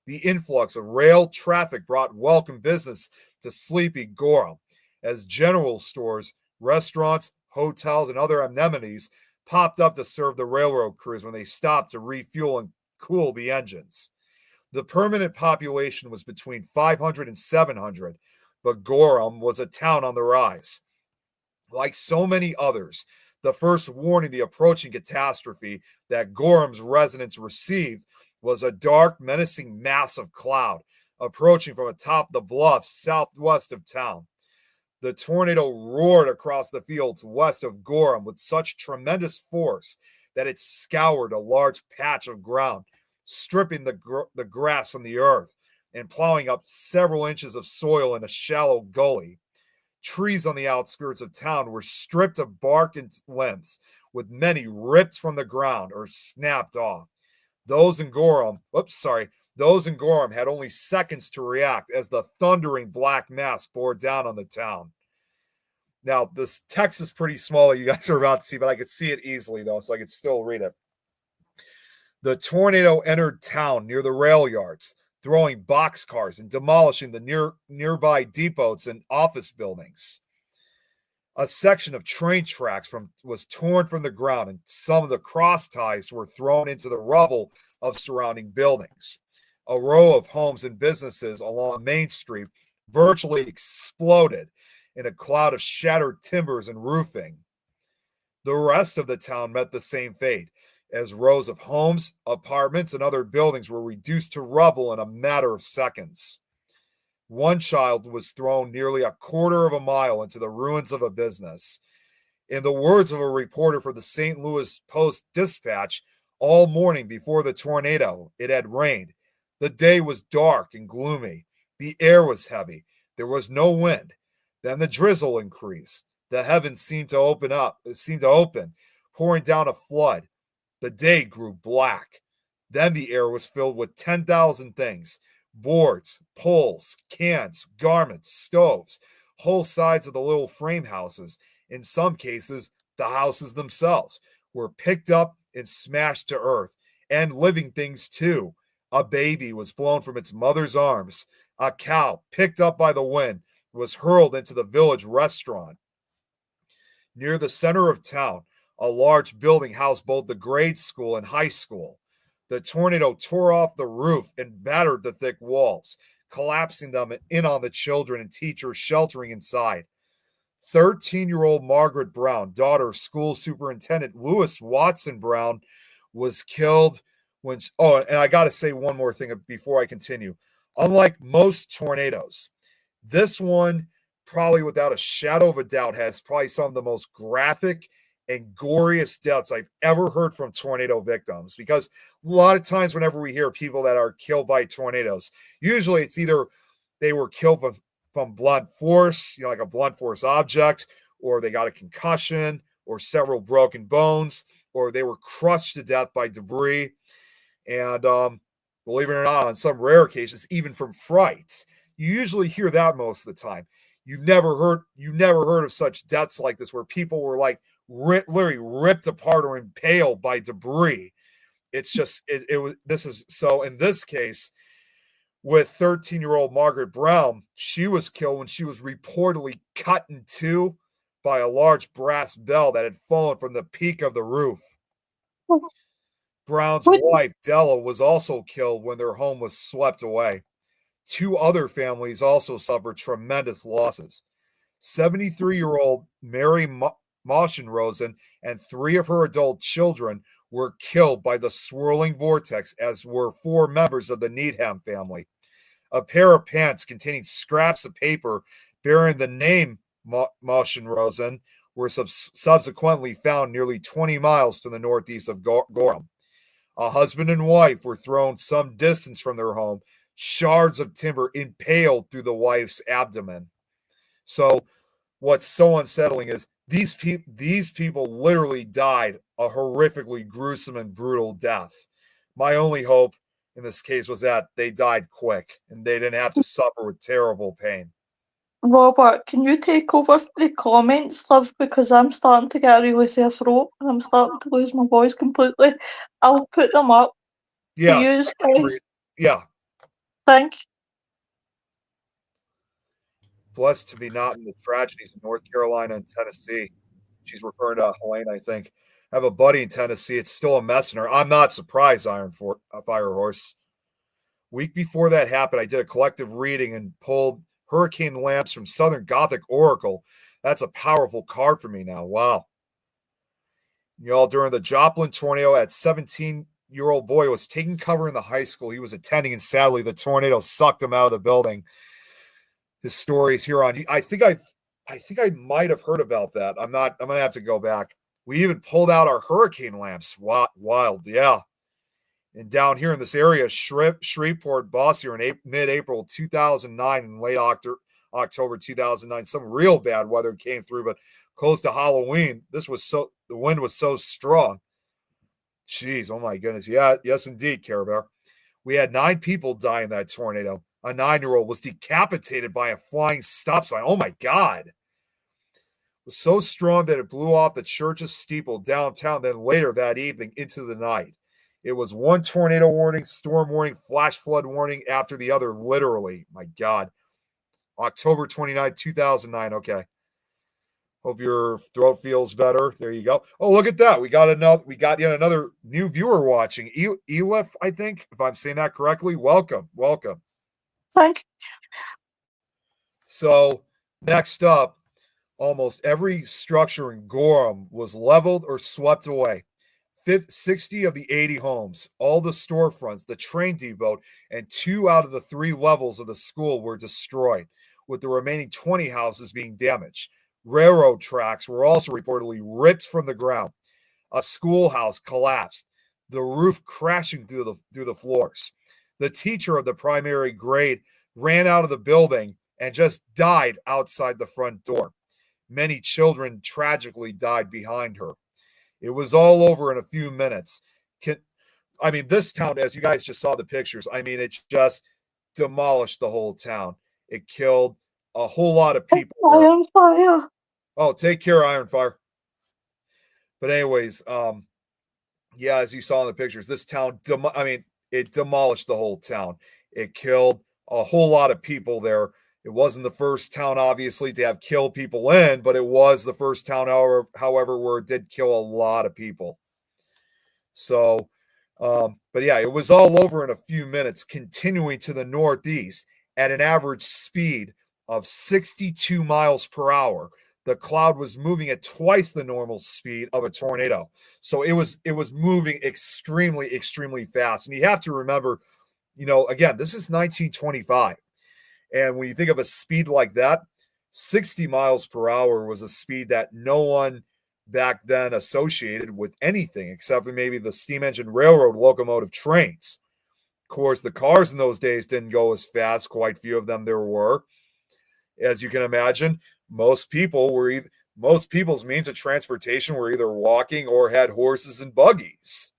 The influx of rail traffic brought welcome business to sleepy Gorham, as general stores, restaurants, hotels, and other amenities popped up to serve the railroad crews when they stopped to refuel and cool the engines. The permanent population was between 500 and 700, but Gorham was a town on the rise. Like so many others, the first warning of the approaching catastrophe that Gorham's residents received was a dark, menacing mass of cloud approaching from atop the bluffs southwest of town. The tornado roared across the fields west of Gorham with such tremendous force that it scoured a large patch of ground, stripping the grass from the earth and plowing up several inches of soil in a shallow gully. Trees on the outskirts of town were stripped of bark and limbs, with many ripped from the ground or snapped off. Those in Gorham had only seconds to react as the thundering black mass bore down on the town. Now, this text is pretty small, you guys are about to see, but I could see it easily, though, so I could still read it. The tornado entered town near the rail yards, throwing boxcars and demolishing the nearby depots and office buildings. A section of train tracks was torn from the ground, and some of the cross ties were thrown into the rubble of surrounding buildings. A row of homes and businesses along Main Street virtually exploded in a cloud of shattered timbers and roofing. The rest of the town met the same fate, as rows of homes, apartments, and other buildings were reduced to rubble in a matter of seconds. One child was thrown nearly a quarter of a mile into the ruins of a business. In the words of a reporter for the St. Louis Post-Dispatch, all morning before the tornado, it had rained. The day was dark and gloomy. The air was heavy. There was no wind. Then the drizzle increased. The heavens seemed to open, pouring down a flood. The day grew black. Then the air was filled with 10,000 things: boards, poles, cans, garments, stoves, whole sides of the little frame houses. In some cases, the houses themselves were picked up and smashed to earth, and living things too. A baby was blown from its mother's arms. A cow, picked up by the wind, was hurled into the village restaurant. Near the center of town, a large building housed both the grade school and high school. The tornado tore off the roof and battered the thick walls, collapsing them in on the children and teachers sheltering inside. 13-year-old Margaret Brown, daughter of school superintendent Lewis Watson Brown, was killed when... Oh, and I got to say one more thing before I continue. Unlike most tornadoes, this one, probably without a shadow of a doubt, has probably some of the most graphic and goriest deaths I've ever heard from tornado victims. Because a lot of times whenever we hear people that are killed by tornadoes, usually it's either they were killed from blunt force, like a blunt force object, or they got a concussion, or several broken bones, or they were crushed to death by debris. And believe it or not, on some rare occasions, even from frights. You usually hear that most of the time. You've never heard of such deaths like this, where people were like literally ripped apart or impaled by debris. It's just so in this case with 13-year-old Margaret Brown, she was killed when she was reportedly cut in two by a large brass bell that had fallen from the peak of the roof. Brown's What? wife, Della, was also killed when their home was swept away. 2 other families also suffered tremendous losses. 73-year-old Mary Moschenrosen and 3 of her adult children were killed by the swirling vortex, as were 4 members of the Needham family. A pair of pants containing scraps of paper bearing the name Moschenrosen were subsequently found nearly 20 miles to the northeast of Gorham. A husband and wife were thrown some distance from their home, shards of timber impaled through the wife's abdomen. So what's so unsettling is these people literally died a horrifically gruesome and brutal death. My only hope in this case was that they died quick and they didn't have to suffer with terrible pain. Robert, can you take over the comments, love? Because I'm starting to get a really sore throat and I'm starting to lose my voice completely. I'll put them up to Yeah. you guys. Yeah. Thank you. Blessed to be not in the tragedies of North Carolina and Tennessee. She's referring to Helene, I think. I have a buddy in Tennessee. It's still a mess in her. I'm not surprised, Fire Horse. Week before that happened, I did a collective reading and pulled Hurricane Lamps from Southern Gothic Oracle. That's a powerful card for me now. Wow. Y'all, during the Joplin tornado, that 17-year-old boy was taking cover in the high school he was attending, and sadly, the tornado sucked him out of the building. His story is here on. I think I might have heard about that. I'm gonna have to go back. We even pulled out our hurricane lamps. Wild, yeah. And down here in this area, Shreveport, Bossier, in mid-April 2009 and late October 2009, some real bad weather came through. But close to Halloween, the wind was so strong. Jeez, oh my goodness, yeah, yes indeed, Care Bear. We had 9 people die in that tornado. A 9-year-old was decapitated by a flying stop sign. Oh my God. It was so strong that it blew off the church's steeple downtown, then later that evening into the night. It was one tornado warning, storm warning, flash flood warning after the other, literally. My God. October 29, 2009. Okay. Hope your throat feels better. There you go. Oh, look at that. We got yet another new viewer watching. Elif, I think, if I'm saying that correctly. Welcome. Thank you. So next up, almost every structure in Gorham was leveled or swept away. 60 of the 80 homes, all the storefronts, the train depot, and 2 out of the 3 levels of the school were destroyed, with the remaining 20 houses being damaged. Railroad tracks were also reportedly ripped from the ground. A schoolhouse collapsed, the roof crashing through the floors. The teacher of the primary grade ran out of the building and just died outside the front door. Many children tragically died behind her. It was all over in a few minutes. This town, as you guys just saw the pictures, it just demolished the whole town. It killed a whole lot of people. Iron Fire. Oh, take care, Iron Fire. But anyways, yeah, as you saw in the pictures, this town, it demolished the whole town. It killed a whole lot of people there. It wasn't the first town, obviously, to have killed people in, but it was the first town, however, where it did kill a lot of people. So, but yeah, it was all over in a few minutes, continuing to the northeast at an average speed of 62 miles per hour. The cloud was moving at twice the normal speed of a tornado. So it was moving extremely, extremely fast. And you have to remember, again, this is 1925. And when you think of a speed like that, 60 miles per hour was a speed that no one back then associated with anything except for maybe the steam engine railroad locomotive trains. Of course, the cars in those days didn't go as fast. Quite few of them there were. As you can imagine, most people's means of transportation were either walking or had horses and buggies.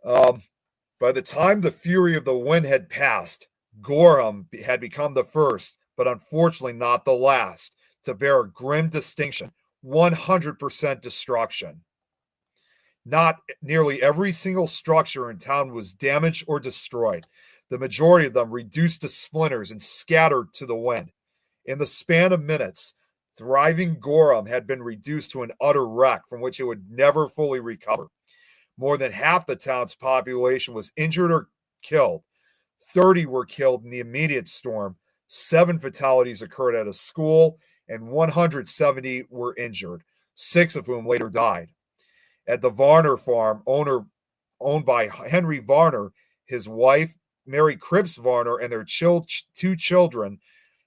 By the time the fury of the wind had passed, Gorham had become the first, but unfortunately not the last, to bear a grim distinction: 100% destruction. Not nearly every single structure in town was damaged or destroyed. The majority of them reduced to splinters and scattered to the wind. In the span of minutes, Thriving Gorham had been reduced to an utter wreck from which it would never fully recover. More than half the town's population was injured or killed. 30 were killed in the immediate storm. 7 fatalities occurred at a school, and 170 were injured, 6 of whom later died. At the Varner farm, owned by Henry Varner, his wife, Mary Cripps Varner, and their 2 children,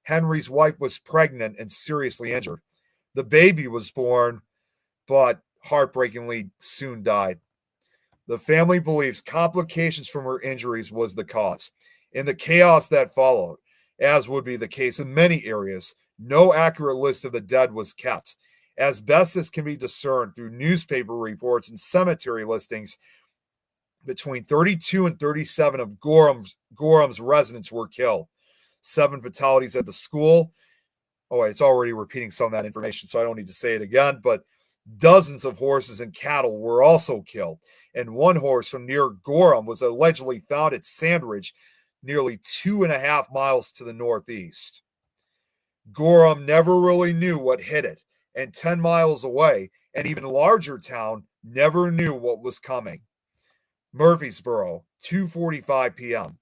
Henry's wife was pregnant and seriously injured. The baby was born, but heartbreakingly soon died. The family believes complications from her injuries was the cause. In the chaos that followed, as would be the case in many areas, no accurate list of the dead was kept. As best as can be discerned through newspaper reports and cemetery listings, between 32 and 37 of Gorham's residents were killed. 7 fatalities at the school. Oh, it's already repeating some of that information, so I don't need to say it again, but dozens of horses and cattle were also killed, and 1 horse from near Gorham was allegedly found at Sandridge, nearly 2.5 miles to the northeast. Gorham never really knew what hit it, and 10 miles away, an even larger town never knew what was coming. Murfreesboro, 2:45 p.m.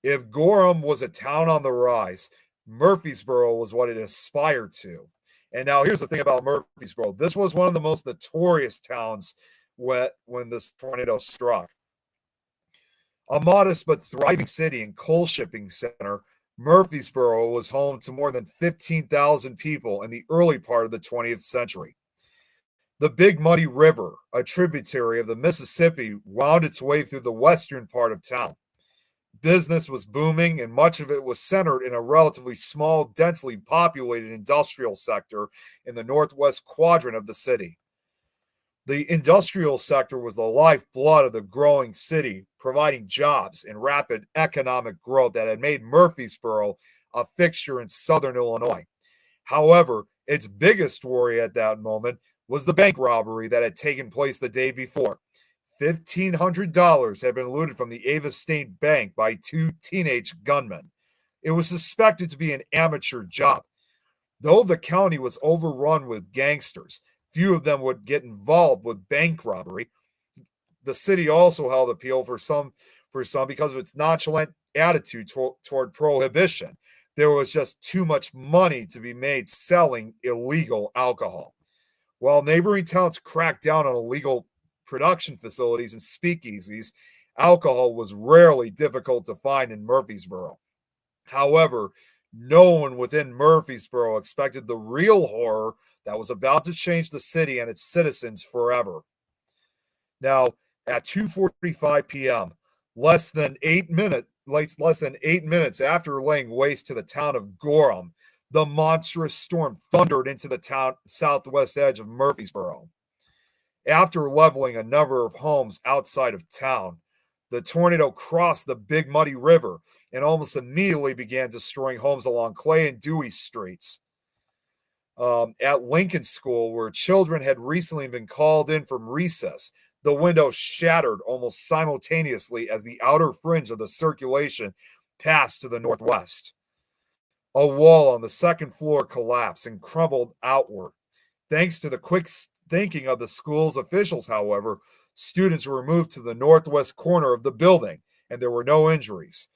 If Gorham was a town on the rise, Murfreesboro was what it aspired to. And now here's the thing about Murfreesboro. This was one of the most notorious towns when this tornado struck. A modest but thriving city and coal shipping center, Murfreesboro was home to more than 15,000 people in the early part of the 20th century. The Big Muddy River, a tributary of the Mississippi, wound its way through the western part of town. Business was booming, and much of it was centered in a relatively small, densely populated industrial sector in the northwest quadrant of the city. The industrial sector was the lifeblood of the growing city, providing jobs and rapid economic growth that had made Murfreesboro a fixture in southern Illinois. However, its biggest worry at that moment was the bank robbery that had taken place the day before. $1,500 had been looted from the Ava State Bank by 2 teenage gunmen. It was suspected to be an amateur job. Though the county was overrun with gangsters, few of them would get involved with bank robbery. The city also held appeal for some because of its nonchalant attitude toward prohibition. There was just too much money to be made selling illegal alcohol. While neighboring towns cracked down on illegal production facilities and speakeasies, alcohol was rarely difficult to find in Murfreesboro. However, no one within Murfreesboro expected the real horror that was about to change the city and its citizens forever. Now, at 2:45 p.m., less than 8 minutes after laying waste to the town of Gorham, the monstrous storm thundered into the town southwest edge of Murfreesboro. After leveling a number of homes outside of town, the tornado crossed the Big Muddy River and almost immediately began destroying homes along Clay and Dewey streets. At Lincoln School, where children had recently been called in from recess, the windows shattered almost simultaneously as the outer fringe of the circulation passed to the northwest. A wall on the second floor collapsed and crumbled outward. Thanks to the quick thinking of the school's officials, however, students were moved to the northwest corner of the building, and there were no injuries.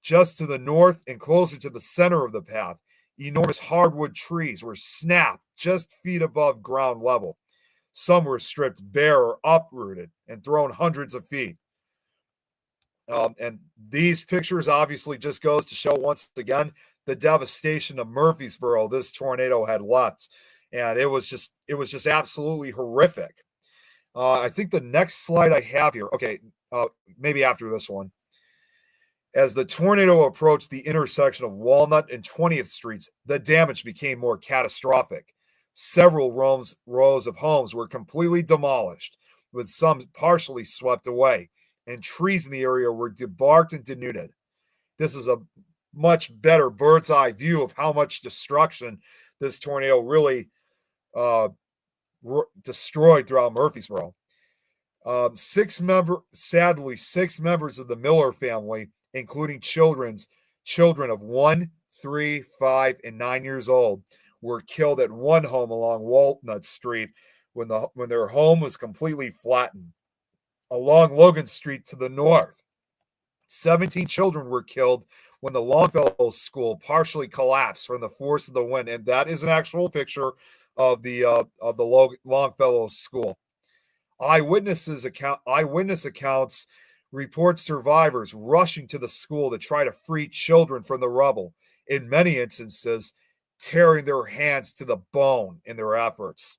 Just to the north and closer to the center of the path, enormous hardwood trees were snapped just feet above ground level. Some were stripped bare or uprooted and thrown hundreds of feet. And these pictures obviously just goes to show once again the devastation of Murfreesboro this tornado had left. And it was just absolutely horrific. I think the next slide I have here, maybe after this one. As the tornado approached the intersection of Walnut and 20th Streets, the damage became more catastrophic. Several rows of homes were completely demolished, with some partially swept away, and trees in the area were debarked and denuded. This is a much better bird's eye view of how much destruction this tornado really destroyed throughout Murfreesboro. 6 members of the Miller family, including children of 1, 3, 5, and 9 years old, were killed at one home along Walnut Street when their home was completely flattened. Along Logan Street to the north, 17 children were killed when the Longfellow School partially collapsed from the force of the wind, and that is an actual picture of the Longfellow School. Eyewitness accounts report survivors rushing to the school to try to free children from the rubble, in many instances, tearing their hands to the bone in their efforts.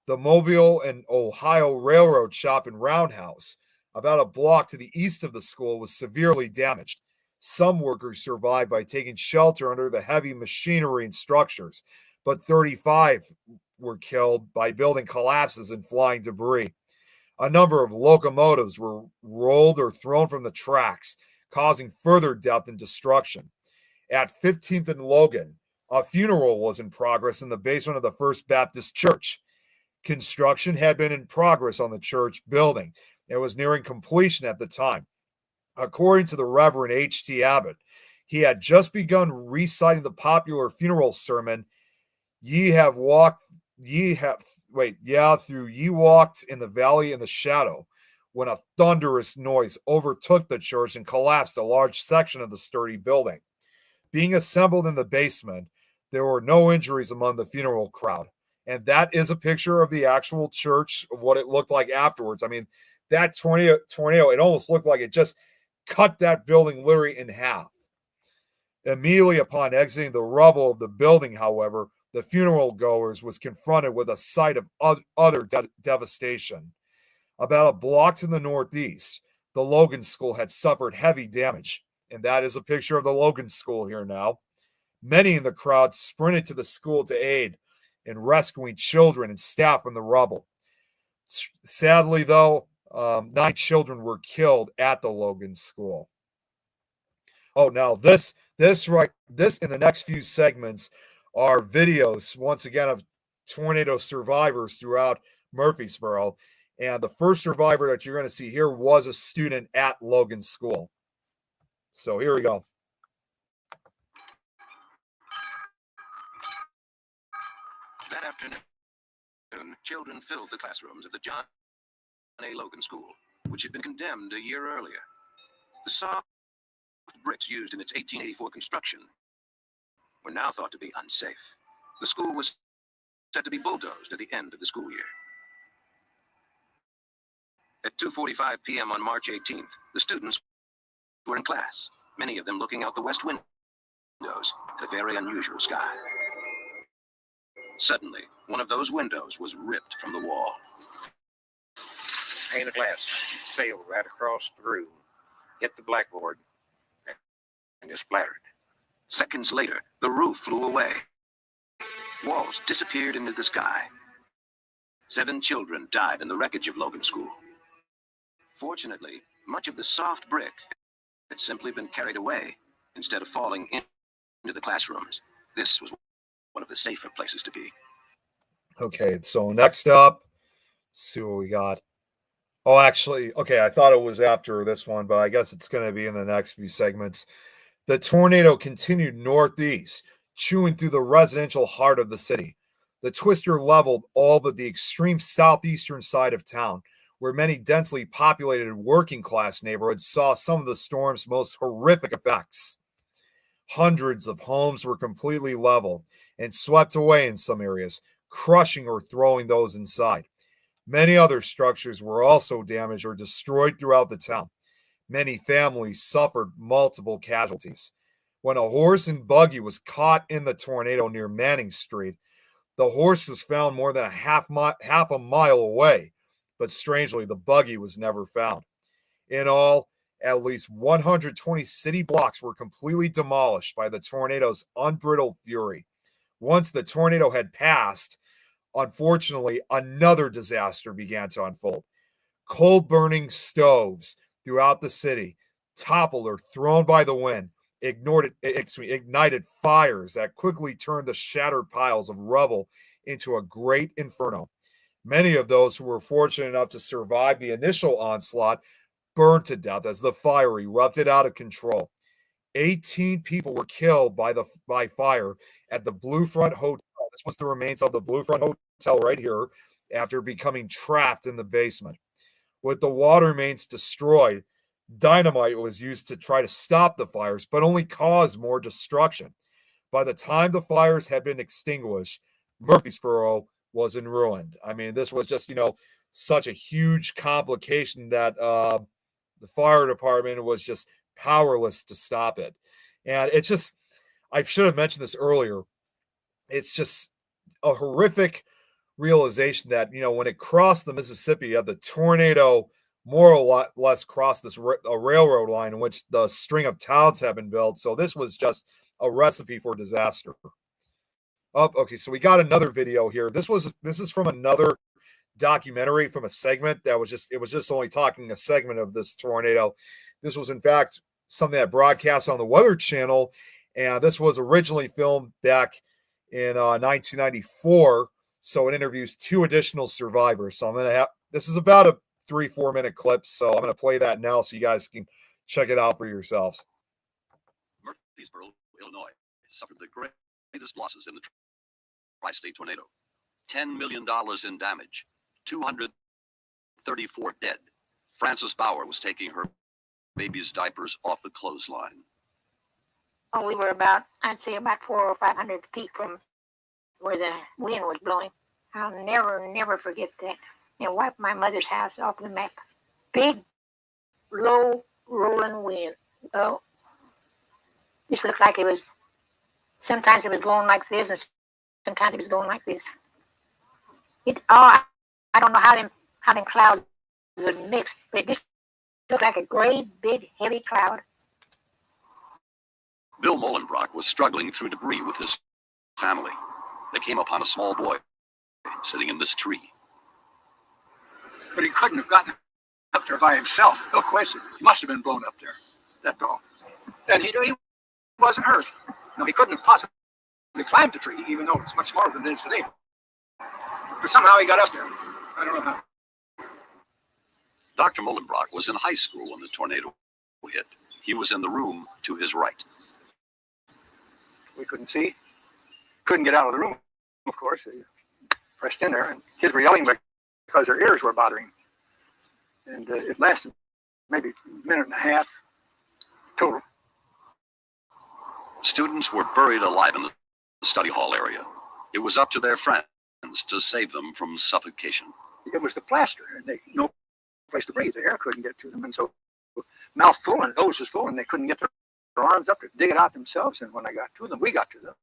The Mobile and Ohio Railroad shop and roundhouse, about a block to the east of the school, was severely damaged. Some workers survived by taking shelter under the heavy machinery and structures, but 35 were killed by building collapses and flying debris. A number of locomotives were rolled or thrown from the tracks, causing further death and destruction. At 15th and Logan, a funeral was in progress in the basement of the First Baptist Church. Construction had been in progress on the church building. It was nearing completion at the time. According to the Reverend H.T. Abbott, he had just begun reciting the popular funeral sermon, through ye walked in the valley in the shadow, when a thunderous noise overtook the church and collapsed a large section of the sturdy building. Being assembled in the basement, there were no injuries among the funeral crowd. And that is a picture of the actual church, of what it looked like afterwards. I mean, that tornado, it almost looked like it just cut that building literally in half. Immediately upon exiting the rubble of the building, however, the funeral goers was confronted with a sight of utter devastation. About a block to the northeast, the Logan School had suffered heavy damage, and that is a picture of the Logan School here now. Many in the crowd sprinted to the school to aid in rescuing children and staff from the rubble. Sadly, though, 9 children were killed at the Logan School. Oh, now this in the next few segments are videos, once again, of tornado survivors throughout Murfreesboro. And the first survivor that you're going to see here was a student at Logan School. So here we go. That afternoon, children filled the classrooms of the John A. Logan School, which had been condemned a year earlier. The soft bricks used in its 1884 construction were now thought to be unsafe. The school was set to be bulldozed at the end of the school year. At 2:45 p.m. on March 18th, the students were in class, many of them looking out the west windows at a very unusual sky. Suddenly, one of those windows was ripped from the wall. Pane of glass sailed right across the room, hit the blackboard, and just splattered. Seconds later, the roof flew away. Walls disappeared into the sky. 7 children died in the wreckage of Logan School. Fortunately, much of the soft brick had simply been carried away instead of falling into the classrooms. This was one of the safer places to be. Okay, so next up, let's see what we got. Oh, actually, okay, I thought it was after this one, but I guess it's going to be in the next few segments. The tornado continued northeast, chewing through the residential heart of the city. The twister leveled all but the extreme southeastern side of town, where many densely populated working-class neighborhoods saw some of the storm's most horrific effects. Hundreds of homes were completely leveled and swept away in some areas, crushing or throwing those inside. Many other structures were also damaged or destroyed throughout the town. Many families suffered multiple casualties. When a horse and buggy was caught in the tornado near Manning Street, the horse was found more than half a mile away, but strangely, the buggy was never found. In all, at least 120 city blocks were completely demolished by the tornado's unbridled fury. Once the tornado had passed, unfortunately, another disaster began to unfold. Coal-burning stoves throughout the city, toppled or thrown by the wind, ignited fires that quickly turned the shattered piles of rubble into a great inferno. Many of those who were fortunate enough to survive the initial onslaught burned to death as the fire erupted out of control. 18 people were killed by fire at the Bluefront Hotel. This was the remains of the Bluefront Hotel right here after becoming trapped in the basement. With the water mains destroyed, dynamite was used to try to stop the fires, but only caused more destruction. By the time the fires had been extinguished, Murfreesboro was in ruin. I mean, this was just, such a huge complication that the fire department was just powerless to stop it. And it's just, I should have mentioned this earlier. It's just a horrific realization that, when it crossed the Mississippi, the tornado more or less crossed a railroad line in which the string of towns have been built. So this was just a recipe for disaster. Oh, okay. So we got another video here. This is from another documentary from a segment it was just only talking a segment of this tornado. This was in fact something that broadcast on the Weather Channel, and this was originally filmed back in 1994. So it interviews 2 additional survivors. So this is about a 3-4 minute clip. So I'm going to play that now so you guys can check it out for yourselves. Murfreesboro, Illinois, suffered the greatest losses in the tri-state tornado. $10 million in damage, 234 dead. Frances Bauer was taking her baby's diapers off the clothesline. Oh, we were about, I'd say about 400 or 500 feet from where the wind was blowing. I'll never forget that. It wiped my mother's house off the map. Big, low, rolling wind. Oh, this looked like it was, sometimes it was going like this, and sometimes it was going like this. I don't know how them clouds would mix, but it just looked like a great, big, heavy cloud. Bill Molenbrock was struggling through debris with his family. They came upon a small boy sitting in this tree. But he couldn't have gotten up there by himself, no question. He must have been blown up there, that dog. And he wasn't hurt. No, he couldn't have possibly climbed the tree, even though it's much smaller than it is today. But somehow he got up there. I don't know how. Dr. Molenbrock was in high school when the tornado hit. He was in the room to his right. We couldn't see. Couldn't get out of the room, of course. They pressed in there, and kids were yelling because their ears were bothering. And it lasted maybe a minute and a half total. Students were buried alive in the study hall area. It was up to their friends to save them from suffocation. It was the plaster, and they no place to breathe. The air couldn't get to them, and so mouth full and nose was full, and they couldn't get their arms up to dig it out themselves. And when I got to them, we got to them.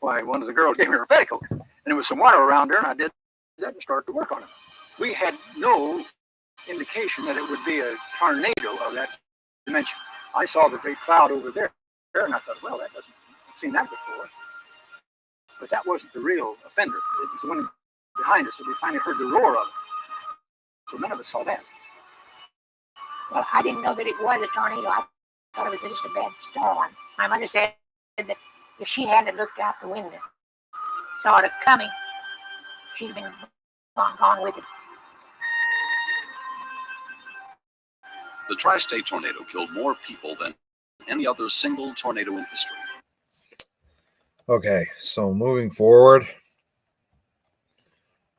Why, one of the girls gave me her petticoat, and there was some water around there, and I did that and started to work on it. We had no indication that it would be a tornado of that dimension. I saw the great cloud over there, and I thought, well, that doesn't seem that before. But that wasn't the real offender. It was the one behind us that we finally heard the roar of it. So none of us saw that. Well, I didn't know that it was a tornado. I thought it was just a bad storm. My mother said that if she hadn't looked out the window, saw it coming, she'd been gone with it. The tri-state tornado killed more people than any other single tornado in history. Okay, so moving forward.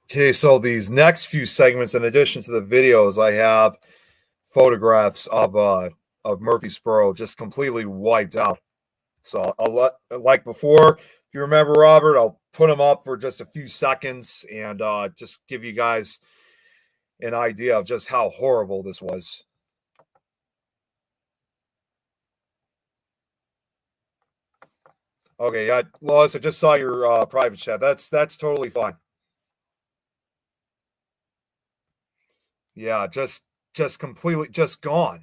Okay, so these next few segments, in addition to the videos, I have photographs of Murfreesboro just completely wiped out. So like before, if you remember, Robert, I'll put them up for just a few seconds and just give you guys an idea of just how horrible this was. Okay, yeah, Lois, I just saw your private chat. That's totally fine. Yeah, just completely just gone.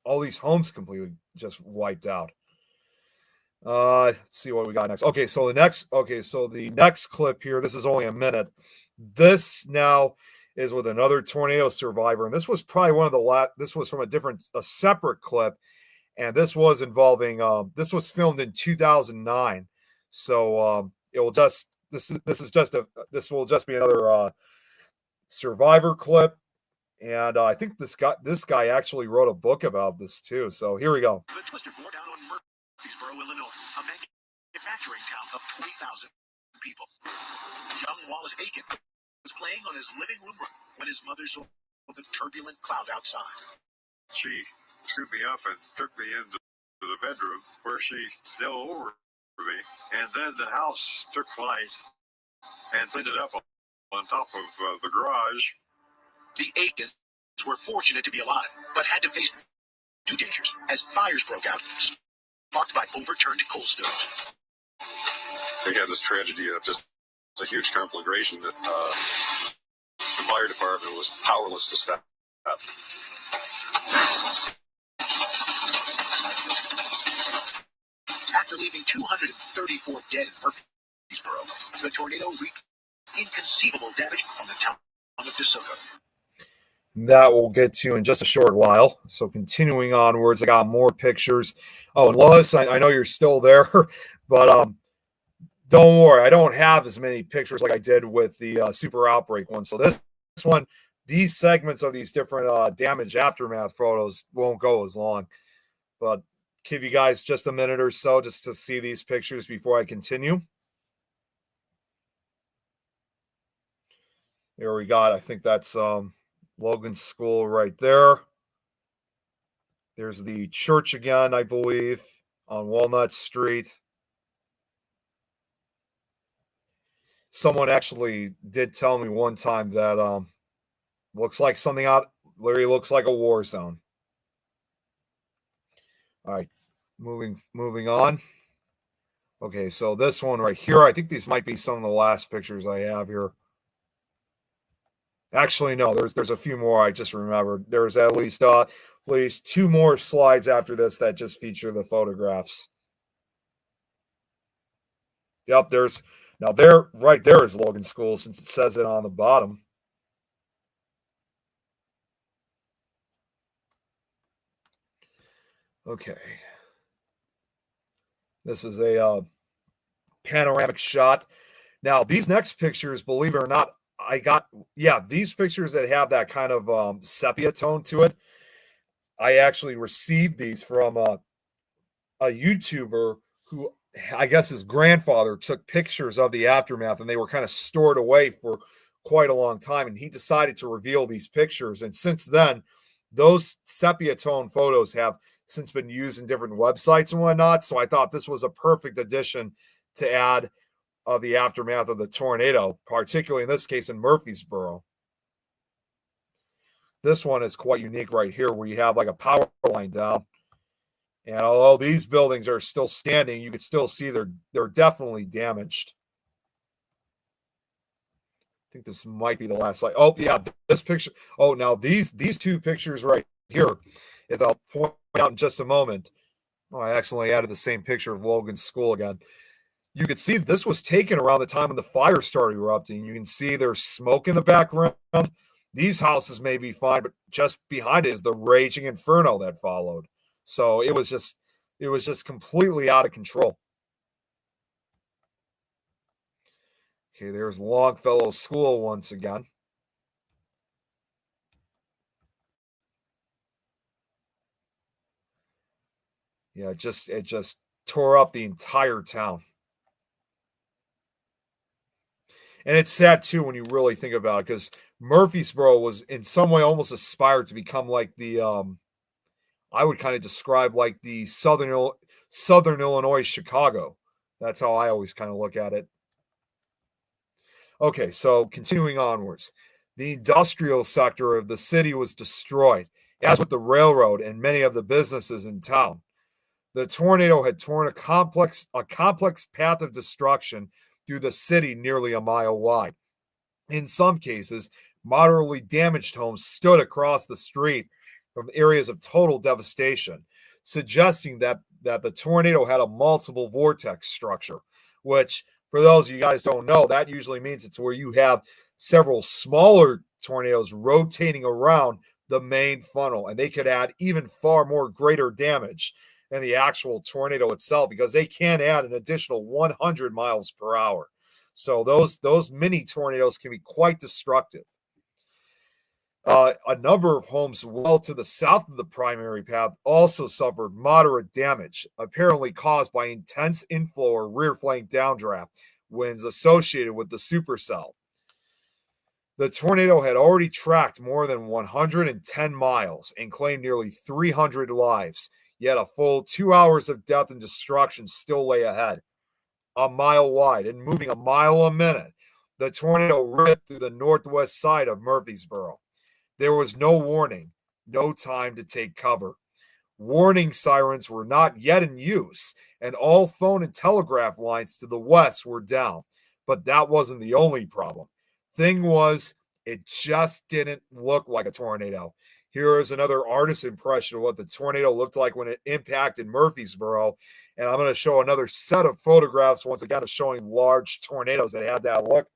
All these homes completely just wiped out. Let's see what we got next. Okay, so the next clip here, this is only a minute. This now is with another tornado survivor, and this was probably one of the this was from a separate clip, and this was involving this was filmed in 2009. So it will just this will just be another survivor clip. And I think this guy actually wrote a book about this too. So here we go. The Twister bore down on Murfreesboro, Illinois, a manufacturing town of 20,000 people. Young Wallace Aiken was playing on his living room when his mother saw the turbulent cloud outside. She scooped me up and took me into the bedroom where she fell over me. And then the house took flight and ended up on top of the garage. The Aikens were fortunate to be alive, but had to face new dangers as fires broke out, sparked by overturned coal stoves. They had this tragedy of just a huge conflagration that the fire department was powerless to stop. After leaving 234 dead in Murfreesboro, the tornado wreaked inconceivable damage on the town of DeSoto. That we'll get to in just a short while. So continuing onwards, I got more pictures. Oh, and Lois, I know you're still there, but don't worry, I don't have as many pictures like I did with the Super Outbreak one. So this one, these segments of these different damage aftermath photos won't go as long. But give you guys just a minute or so just to see these pictures before I continue. There we got, I think that's Logan School right there. There's the church again, I believe, on Walnut Street. Someone actually did tell me one time that looks like something out, literally looks like a war zone. All right, moving on. Okay, so this one right here, I think these might be some of the last pictures I have here. Actually, no, there's a few more I just remembered. There's at least two more slides after this that just feature the photographs. Yep, now there right there is Logan School since it says it on the bottom. Okay. This is a panoramic shot. Now, these next pictures, believe it or not, these pictures that have that kind of sepia tone to it, I actually received these from a YouTuber who I guess his grandfather took pictures of the aftermath and they were kind of stored away for quite a long time. And he decided to reveal these pictures. And since then, those sepia tone photos have since been used in different websites and whatnot. So I thought this was a perfect addition to add of the aftermath of the tornado, particularly in this case in Murfreesboro. This one is quite unique right here where you have like a power line down. And although these buildings are still standing, you can still see they're definitely damaged. I think this might be the last slide. Oh, yeah, this picture. Oh, now these two pictures right here, as I'll point out in just a moment. Oh, I accidentally added the same picture of Logan School again. You could see this was taken around the time when the fire started erupting. You can see there's smoke in the background. These houses may be fine, but just behind it is the raging inferno that followed. So it was just completely out of control. Okay, there's Longfellow School once again. Yeah, it just tore up the entire town. And it's sad too when you really think about it, because Murfreesboro was in some way almost aspired to become like the I would kind of describe like the Southern Illinois Chicago. That's how I always kind of look at it. Okay, so continuing onwards. The industrial sector of the city was destroyed, as with the railroad and many of the businesses in town. The tornado had torn a complex path of destruction through the city nearly a mile wide. In some cases, moderately damaged homes stood across the street from areas of total devastation, suggesting that the tornado had a multiple vortex structure, which, for those of you guys don't know, that usually means it's where you have several smaller tornadoes rotating around the main funnel, and they could add even far more greater damage than the actual tornado itself, because they can add an additional 100 miles per hour. So those mini tornadoes can be quite destructive. A number of homes well to the south of the primary path also suffered moderate damage, apparently caused by intense inflow or rear flank downdraft winds associated with the supercell. The tornado had already tracked more than 110 miles and claimed nearly 300 lives, yet a full 2 hours of death and destruction still lay ahead. A mile wide and moving a mile a minute, the tornado ripped through the northwest side of Murfreesboro. There was no warning, no time to take cover. Warning sirens were not yet in use, and all phone and telegraph lines to the west were down. But that wasn't the only problem. Thing was, it just didn't look like a tornado. Here is another artist's impression of what the tornado looked like when it impacted Murfreesboro. And I'm going to show another set of photographs, once again, of showing large tornadoes that had that look.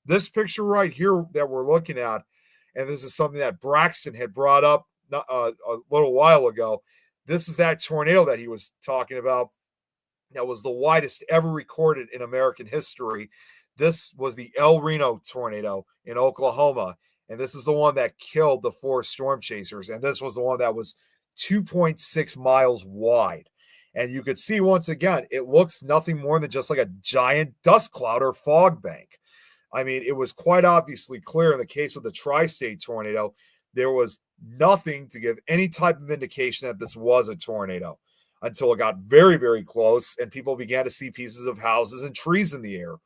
This picture right here that we're looking at, and this is something that Braxton had brought up a little while ago. This is that tornado that he was talking about that was the widest ever recorded in American history. This was the El Reno tornado in Oklahoma, and this is the one that killed the 4 storm chasers, and this was the one that was 2.6 miles wide. And you could see, once again, it looks nothing more than just like a giant dust cloud or fog bank. I mean, it was quite obviously clear in the case of the tri-state tornado, there was nothing to give any type of indication that this was a tornado until it got very, very close and people began to see pieces of houses and trees in the air.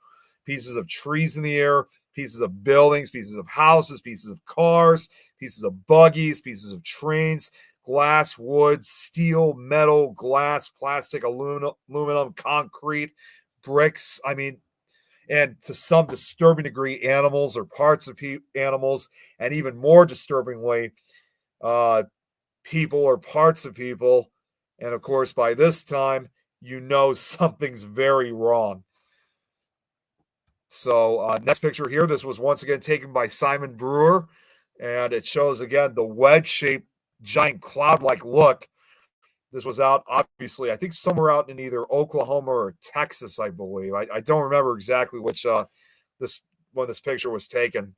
Pieces of trees in the air, pieces of buildings, pieces of houses, pieces of cars, pieces of buggies, pieces of trains, glass, wood, steel, metal, glass, plastic, aluminum, concrete, bricks. I mean, and to some disturbing degree, animals or parts of animals, and even more disturbingly, people or parts of people. And of course, by this time, you know something's very wrong. So next picture here, this was once again taken by Simon Brewer, and it shows again the wedge-shaped giant cloud-like look. This was out, obviously, I think somewhere out in either Oklahoma or Texas, I believe. I don't remember exactly which when this picture was taken.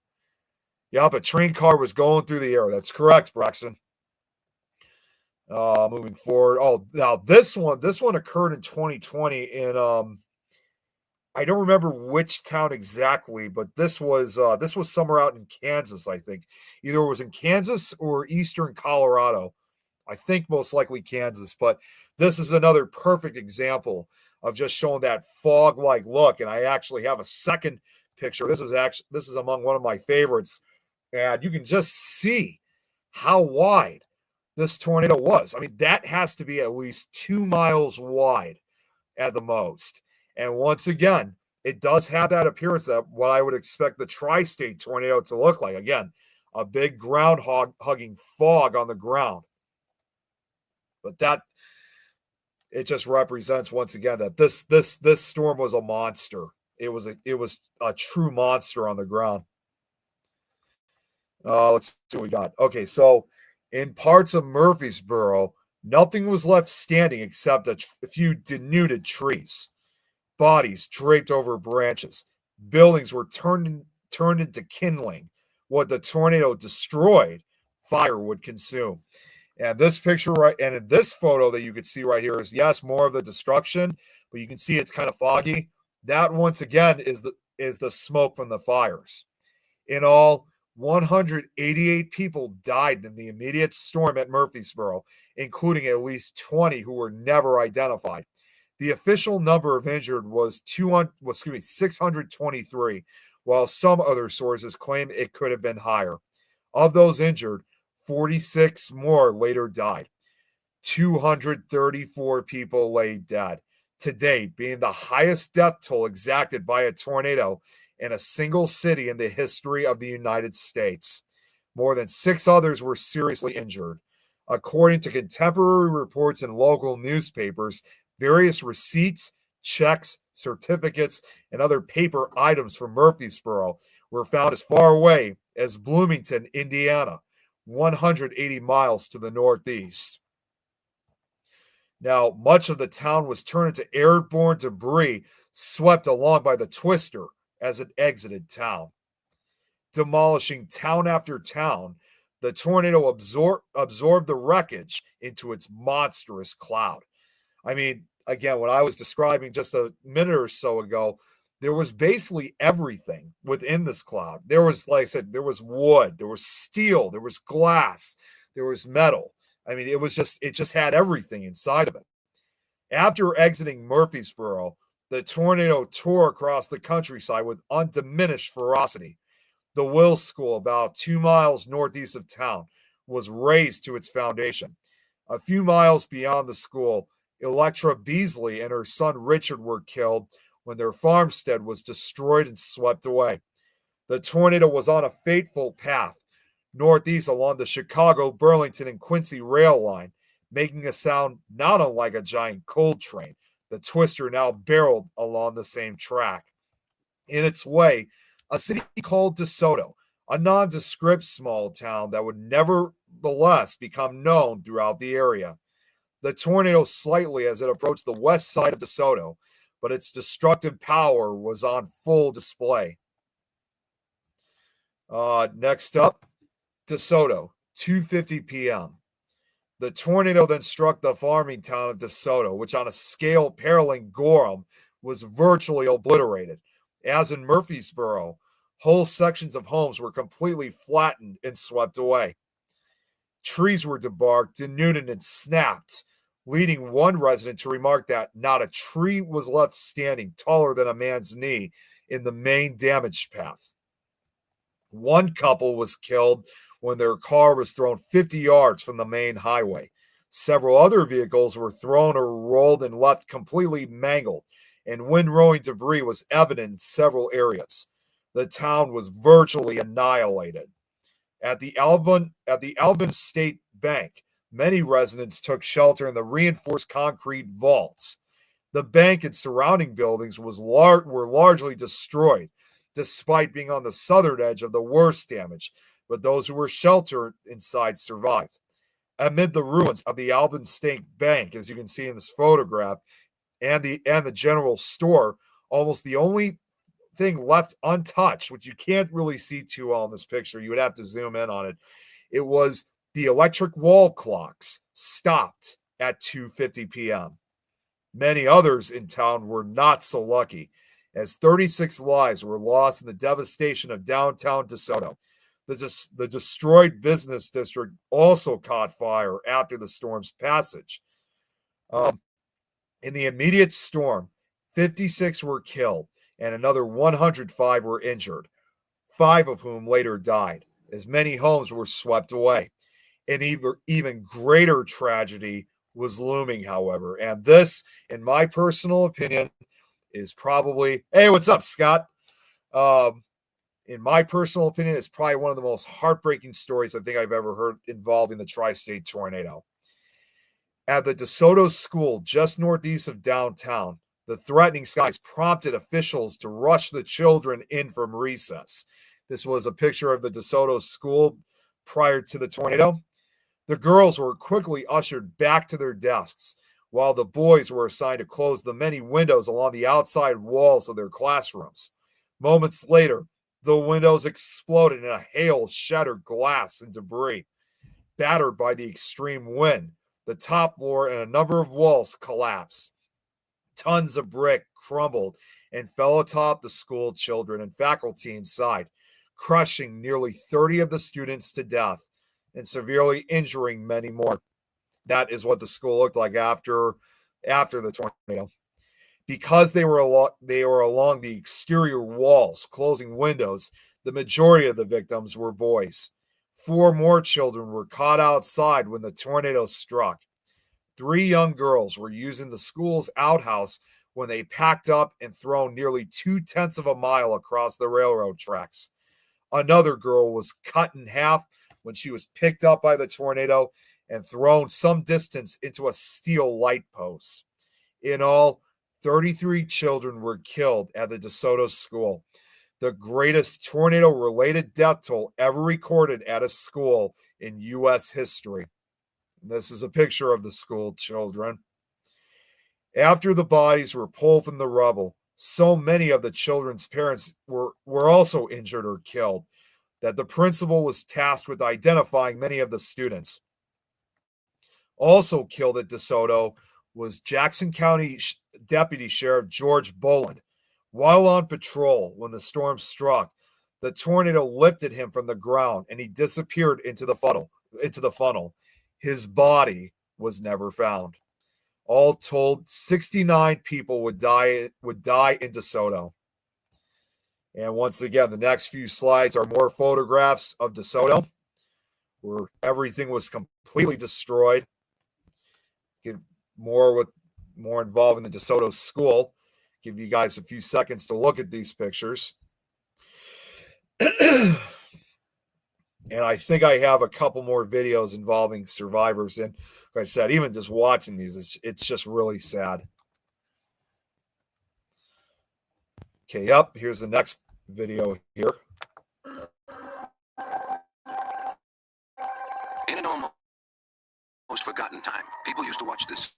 Yep, a train car was going through the air. That's correct, Braxton. Moving forward. Oh, now this one occurred in 2020 in I don't remember which town exactly, but this was somewhere out in Kansas, I think. Either it was in Kansas or eastern Colorado. I think most likely Kansas, but this is another perfect example of just showing that fog-like look. And I actually have a second picture. This is among one of my favorites, and you can just see how wide this tornado was. I mean, that has to be at least 2 miles wide at the most. And once again, it does have that appearance that what I would expect the tri-state tornado to look like. Again, a big ground-hugging fog on the ground. But that, it just represents once again that this storm was a monster. It was a true monster on the ground. Let's see what we got. Okay, so in parts of Murfreesboro, nothing was left standing except a few denuded trees, bodies draped over branches. Buildings were turned into kindling. What the tornado destroyed, fire would consume. And this picture and in this photo that you can see right here is, yes, more of the destruction, but you can see it's kind of foggy. That once again is the smoke from the fires. In all, 188 people died in the immediate storm at Murfreesboro, including at least 20 who were never identified. The official number of injured was 623, while some other sources claim it could have been higher. Of those injured, 46 more later died. 234 people lay dead. To date, being the highest death toll exacted by a tornado in a single city in the history of the United States. More than 6 others were seriously injured. According to contemporary reports in local newspapers, various receipts, checks, certificates, and other paper items from Murfreesboro were found as far away as Bloomington, Indiana, 180 miles to the northeast. Now, much of the town was turned into airborne debris swept along by the twister as it exited town. Demolishing town after town, The tornado absorbed the wreckage into its monstrous cloud. I mean, again, what I was describing just a minute or so ago, there was basically everything within this cloud. There was, like I said, there was wood, there was steel, there was glass, there was metal. I mean, it just had everything inside of it. After exiting Murfreesboro, the tornado tore across the countryside with undiminished ferocity. The Will School, about 2 miles northeast of town, was razed to its foundation. A few miles beyond the school, Electra Beasley and her son Richard were killed when their farmstead was destroyed and swept away. The tornado was on a fateful path northeast along the Chicago, Burlington, and Quincy rail line, making a sound not unlike a giant coal train, the twister now barreled along the same track. In its way, a city called DeSoto, a nondescript small town that would nevertheless become known throughout the area. The tornado slightly as it approached the west side of DeSoto, but its destructive power was on full display. Next up, DeSoto, 2:50 p.m. The tornado then struck the farming town of DeSoto, which on a scale paralleling Gorham was virtually obliterated. As in Murfreesboro, whole sections of homes were completely flattened and swept away. Trees were debarked, denuded, and snapped, leading one resident to remark that not a tree was left standing taller than a man's knee in the main damaged path. One couple was killed when their car was thrown 50 yards from the main highway. Several other vehicles were thrown or rolled and left completely mangled, and windrowing debris was evident in several areas. The town was virtually annihilated. At the Albin State Bank, many residents took shelter in the reinforced concrete vaults. The bank and surrounding buildings were largely destroyed, despite being on the southern edge of the worst damage, but those who were sheltered inside survived. Amid the ruins of the Albin State Bank, as you can see in this photograph, and the general store, almost the only thing left untouched, which you can't really see too well in this picture, you would have to zoom in on it, it was the electric wall clocks stopped at 2:50 p.m. Many others in town were not so lucky, as 36 lives were lost in the devastation of downtown DeSoto. The destroyed business district also caught fire after the storm's passage. In the immediate storm, 56 were killed and another 105 were injured, 5 of whom later died, as many homes were swept away. An even greater tragedy was looming, however, and this, in my personal opinion, is probably, hey, what's up, Scott? In my personal opinion, it's probably one of the most heartbreaking stories I think I've ever heard involving the tri-state tornado. At the DeSoto School, just northeast of downtown, the threatening skies prompted officials to rush the children in from recess. This was a picture of the DeSoto School prior to the tornado. The girls were quickly ushered back to their desks, while the boys were assigned to close the many windows along the outside walls of their classrooms. Moments later, the windows exploded in a hail of shattered glass and debris. Battered by the extreme wind, the top floor and a number of walls collapsed. Tons of brick crumbled and fell atop the school children and faculty inside, crushing nearly 30 of the students to death and severely injuring many more. That is what the school looked like after the tornado. Because they were along the exterior walls, closing windows, the majority of the victims were boys. 4 more children were caught outside when the tornado struck. 3 young girls were using the school's outhouse when they packed up and thrown nearly 2/10 of a mile across the railroad tracks. Another girl was cut in half when she was picked up by the tornado and thrown some distance into a steel light post. In all, 33 children were killed at the DeSoto School, the greatest tornado-related death toll ever recorded at a school in U.S. history. This is a picture of the school children. After the bodies were pulled from the rubble, so many of the children's parents were also injured or killed. that the principal was tasked with identifying many of the students. Also killed at DeSoto was Jackson County Deputy Sheriff George Boland. While on patrol when the storm struck, the tornado lifted him from the ground and he disappeared into the funnel. His body was never found. All told, 69 people would die in DeSoto. And once again, the next few slides are more photographs of DeSoto, where everything was completely destroyed. Give more involved in the DeSoto school. Give you guys a few seconds to look at these pictures. And I think I have a couple more videos involving survivors. And like I said, even just watching these, it's just really sad. Okay, yep, here's the next video here. In an almost forgotten time, people used to watch this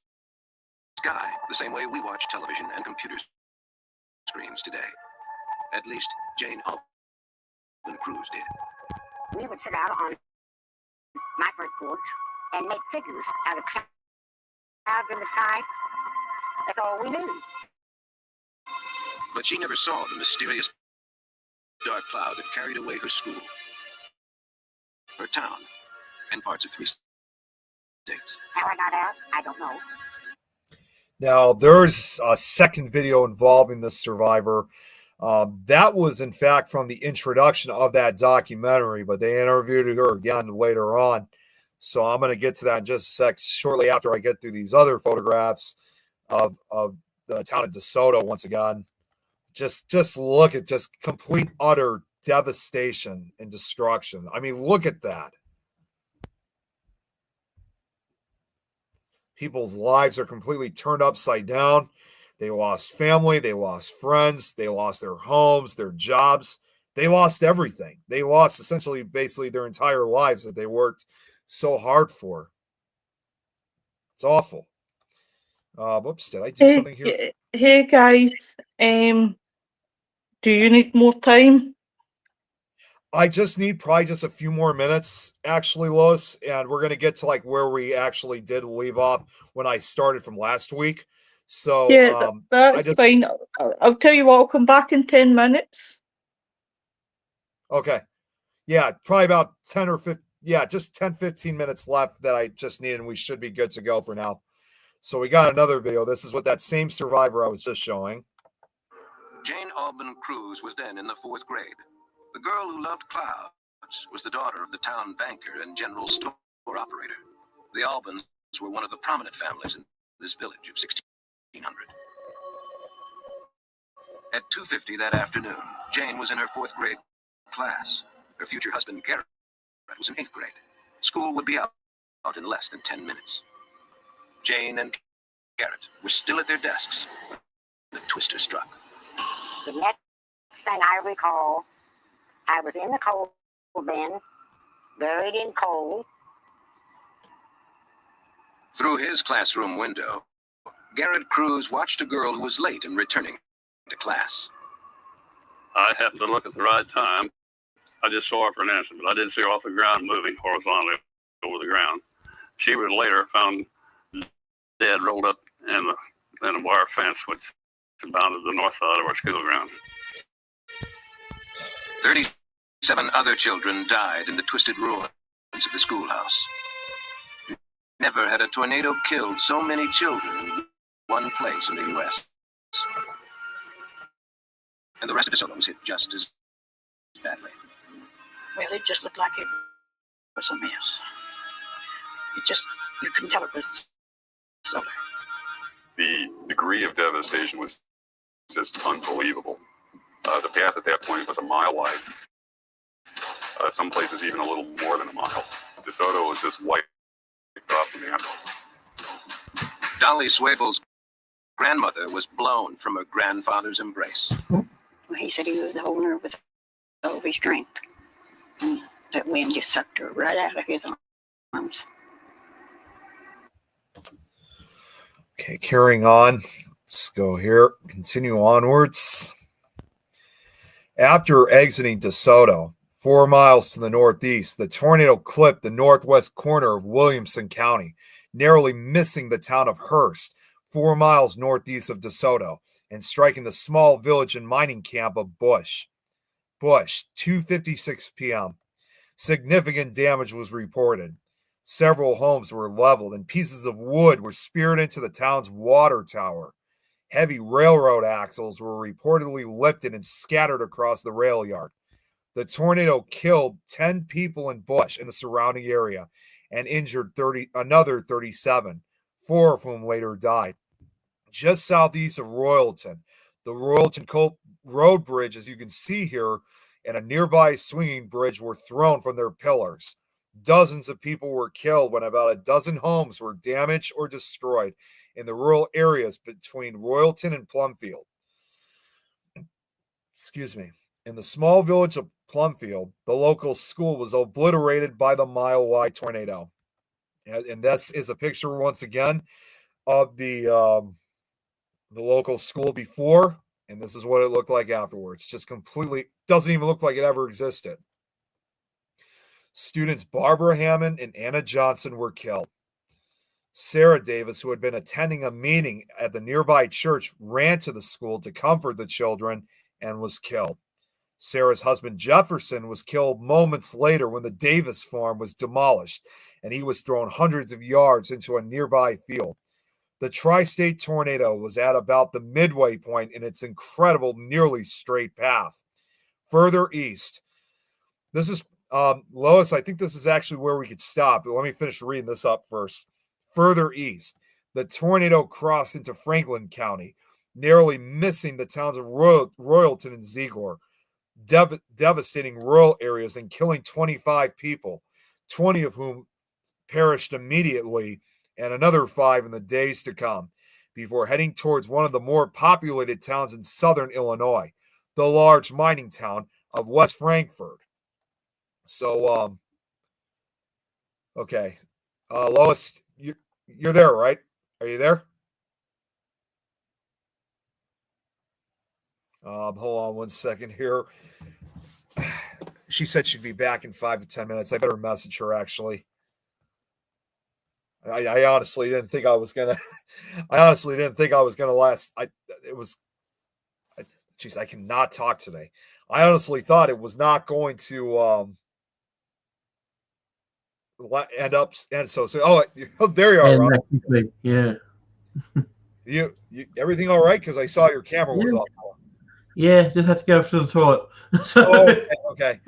sky the same way we watch television and computer screens today. At least Jane and Cruz did. We would sit out on my front porch and make figures out of clouds in the sky. That's all we knew. But she never saw the mysterious dark cloud that carried away her school, her town, and parts of 3 states. How I got out, I don't know. Now, there's a second video involving the survivor. That was, in fact, from the introduction of that documentary, but they interviewed her again later on. So I'm going to get to that in just a sec, shortly after I get through these other photographs of the town of DeSoto once again. Just look at just complete, utter devastation and destruction. I mean, look at that. People's lives are completely turned upside down. They lost family, they lost friends, they lost their homes, their jobs. They lost everything. They lost essentially basically their entire lives that they worked so hard for. It's awful. Whoops, did I do something here? Hey guys, do you need more time? I just need probably just a few more minutes, actually, Lois, and we're going to get to like where we actually did leave off when I started from last week. So yeah, that's fine. I'll tell you what, I'll come back in 10 minutes. Okay. Yeah, probably about 10 or 15. Yeah, just 10, 15 minutes left that I just need, and we should be good to go for now. So we got another video. This is with that same survivor I was just showing. Jane Alban Cruz was then in the 4th grade. The girl who loved clouds was the daughter of the town banker and general store operator. The Albans were one of the prominent families in this village of 1600. At 2:50 that afternoon, Jane was in her 4th grade class. Her future husband, Garrett, was in 8th grade. School would be out in less than 10 minutes. Jane and Garrett were still at their desks. The twister struck. The next thing I recall, I was in the coal bin, buried in coal. Through his classroom window, Garrett Cruz watched a girl who was late in returning to class. I happened to look at the right time. I just saw her for an instant, but I didn't see her off the ground moving horizontally over the ground. She was later found dead, rolled up in a wire fence which bounded the north side of our school ground. 37 other children died in the twisted ruins of the schoolhouse. Never had a tornado killed so many children in one place in the U.S. And the rest of DeSoto was hit just as badly. Well, it just looked like it was a mess. You couldn't tell it was summer. The degree of devastation was just unbelievable. The path at that point was a mile wide. Some places even a little more than a mile. DeSoto was just wiped off the map. Dolly Swable's grandmother was blown from her grandfather's embrace. Well, he said he was holding her with all of his strength. And that wind just sucked her right out of his arms. Okay, carrying on. Let's go here. Continue onwards. After exiting DeSoto, 4 miles to the northeast, the tornado clipped the northwest corner of Williamson County, narrowly missing the town of Hearst, 4 miles northeast of DeSoto, and striking the small village and mining camp of Bush. 2:56 p.m. Significant damage was reported. Several homes were leveled and pieces of wood were speared into the town's water tower. Heavy railroad axles were reportedly lifted and scattered across the rail yard. The tornado killed 10 people in Bush and the surrounding area and injured another 37, 4 of whom later died. Just southeast of Royalton, the Royalton Road Bridge, as you can see here, and a nearby swinging bridge were thrown from their pillars. Dozens of people were killed when about a dozen homes were damaged or destroyed in the rural areas between Royalton and Plumfield. Excuse me. In the small village of Plumfield, the local school was obliterated by the mile-wide tornado. And this is a picture once again of the local school before, and this is what it looked like afterwards. Just completely doesn't even look like it ever existed. Students Barbara Hammond and Anna Johnson were killed. Sarah Davis, who had been attending a meeting at the nearby church, ran to the school to comfort the children and was killed. Sarah's husband Jefferson was killed moments later when the Davis farm was demolished and he was thrown hundreds of yards into a nearby field. The tri-state tornado was at about the midway point in its incredible, nearly straight path. Further east, this is, Lois, I think this is actually where we could stop, but let me finish reading this up first. Further east, the tornado crossed into Franklin County, narrowly missing the towns of Royalton and Zegor, devastating rural areas and killing 25 people, 20 of whom perished immediately, and another 5 in the days to come, before heading towards one of the more populated towns in southern Illinois, the large mining town of West Frankfort. So, okay. Lois, you're there, right? Are you there? Hold on one second here. She said she'd be back in 5 to 10 minutes. I better message her, actually. I honestly didn't think I was gonna. I honestly didn't think I was gonna last. Geez, I cannot talk today. I honestly thought it was not going to end up. And so oh, there you are, Rob. Yeah. You everything all right? Because I saw your camera was off. Yeah, just had to go to the toilet. Oh, okay.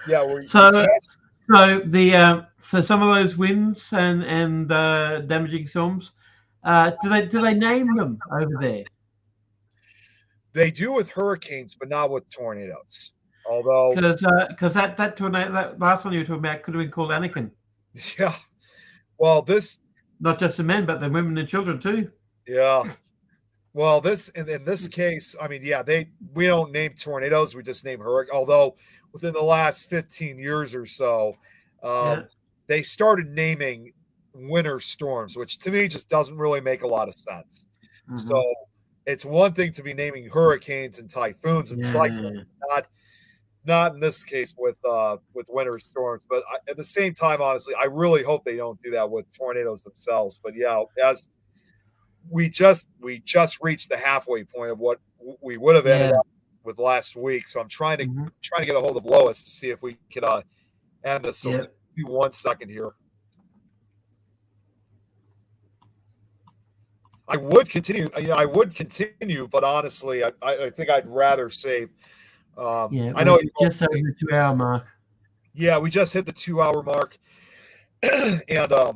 Yeah. So some of those winds and damaging storms, do they name them over there? They do with hurricanes, but not with tornadoes. Although, because that tornado, that last one you were talking about, could have been called Anakin. Yeah. Well, this not just the men, but the women and children too. Yeah. Well, in this case, I mean, yeah, we don't name tornadoes, we just name hurricanes. Although within the last 15 years or so, they started naming winter storms, which to me just doesn't really make a lot of sense. Mm-hmm. So it's one thing to be naming hurricanes and typhoons and cyclones, not in this case with winter storms. But at the same time, honestly, I really hope they don't do that with tornadoes themselves. But yeah, as we just reached the halfway point of what we would have ended up with last week. So I'm trying to get a hold of Lois to see if we could end this. So give me 1 second here. I would continue, but honestly, I think I'd rather save. I know you just over the 2 hour mark. Yeah, we just hit the 2 hour mark, and I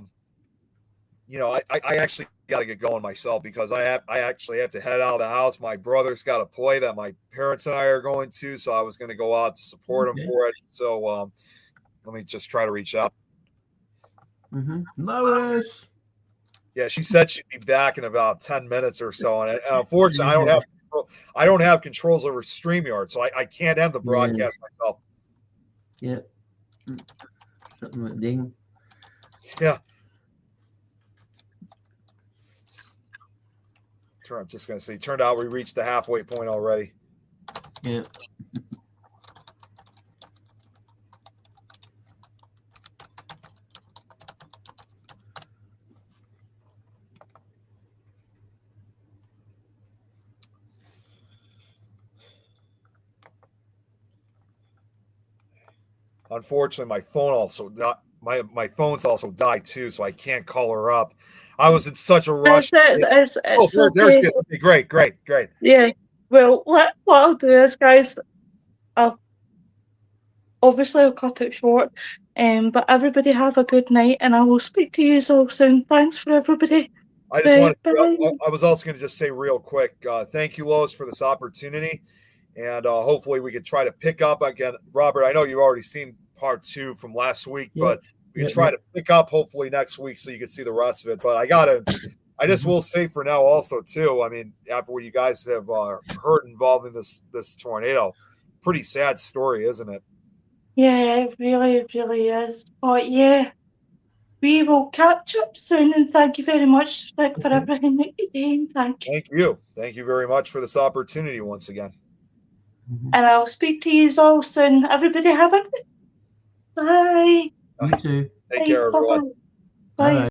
actually got to get going myself because I actually have to head out of the house. My brother's got a play that my parents and I are going to, so I was going to go out to support him for it. So let me just try to reach out. Lois. Yeah, she said she'd be back in about 10 minutes or so, and unfortunately, I don't have controls over StreamYard, so I can't end the broadcast myself. Yeah. Something like ding. Yeah. I'm just going to say, turned out we reached the halfway point already. Yeah. unfortunately, my phone also my phone's also died too, so I can't call her up. I was in such a rush. It's There she okay. is. Okay, great. Yeah. Well, what I'll do is, guys, I'll cut it short. But everybody have a good night, and I will speak to you all soon. Thanks for everybody. I just Bye. wanted. I was also going to just say real quick. Thank you, Lois, for this opportunity, and hopefully we could try to pick up again. Robert, I know you've already seen part 2 from last week, but we can try to pick up hopefully next week so you can see the rest of it. But I just will say for now also too. I mean, after what you guys have heard involving this tornado, pretty sad story, isn't it? Yeah, it really is. But yeah, we will catch up soon, and thank you very much, for everything that you did. Thank you. Thank you very much for this opportunity once again. And I'll speak to you all soon. Everybody have a good bye. You too. Take care, everyone. Bye.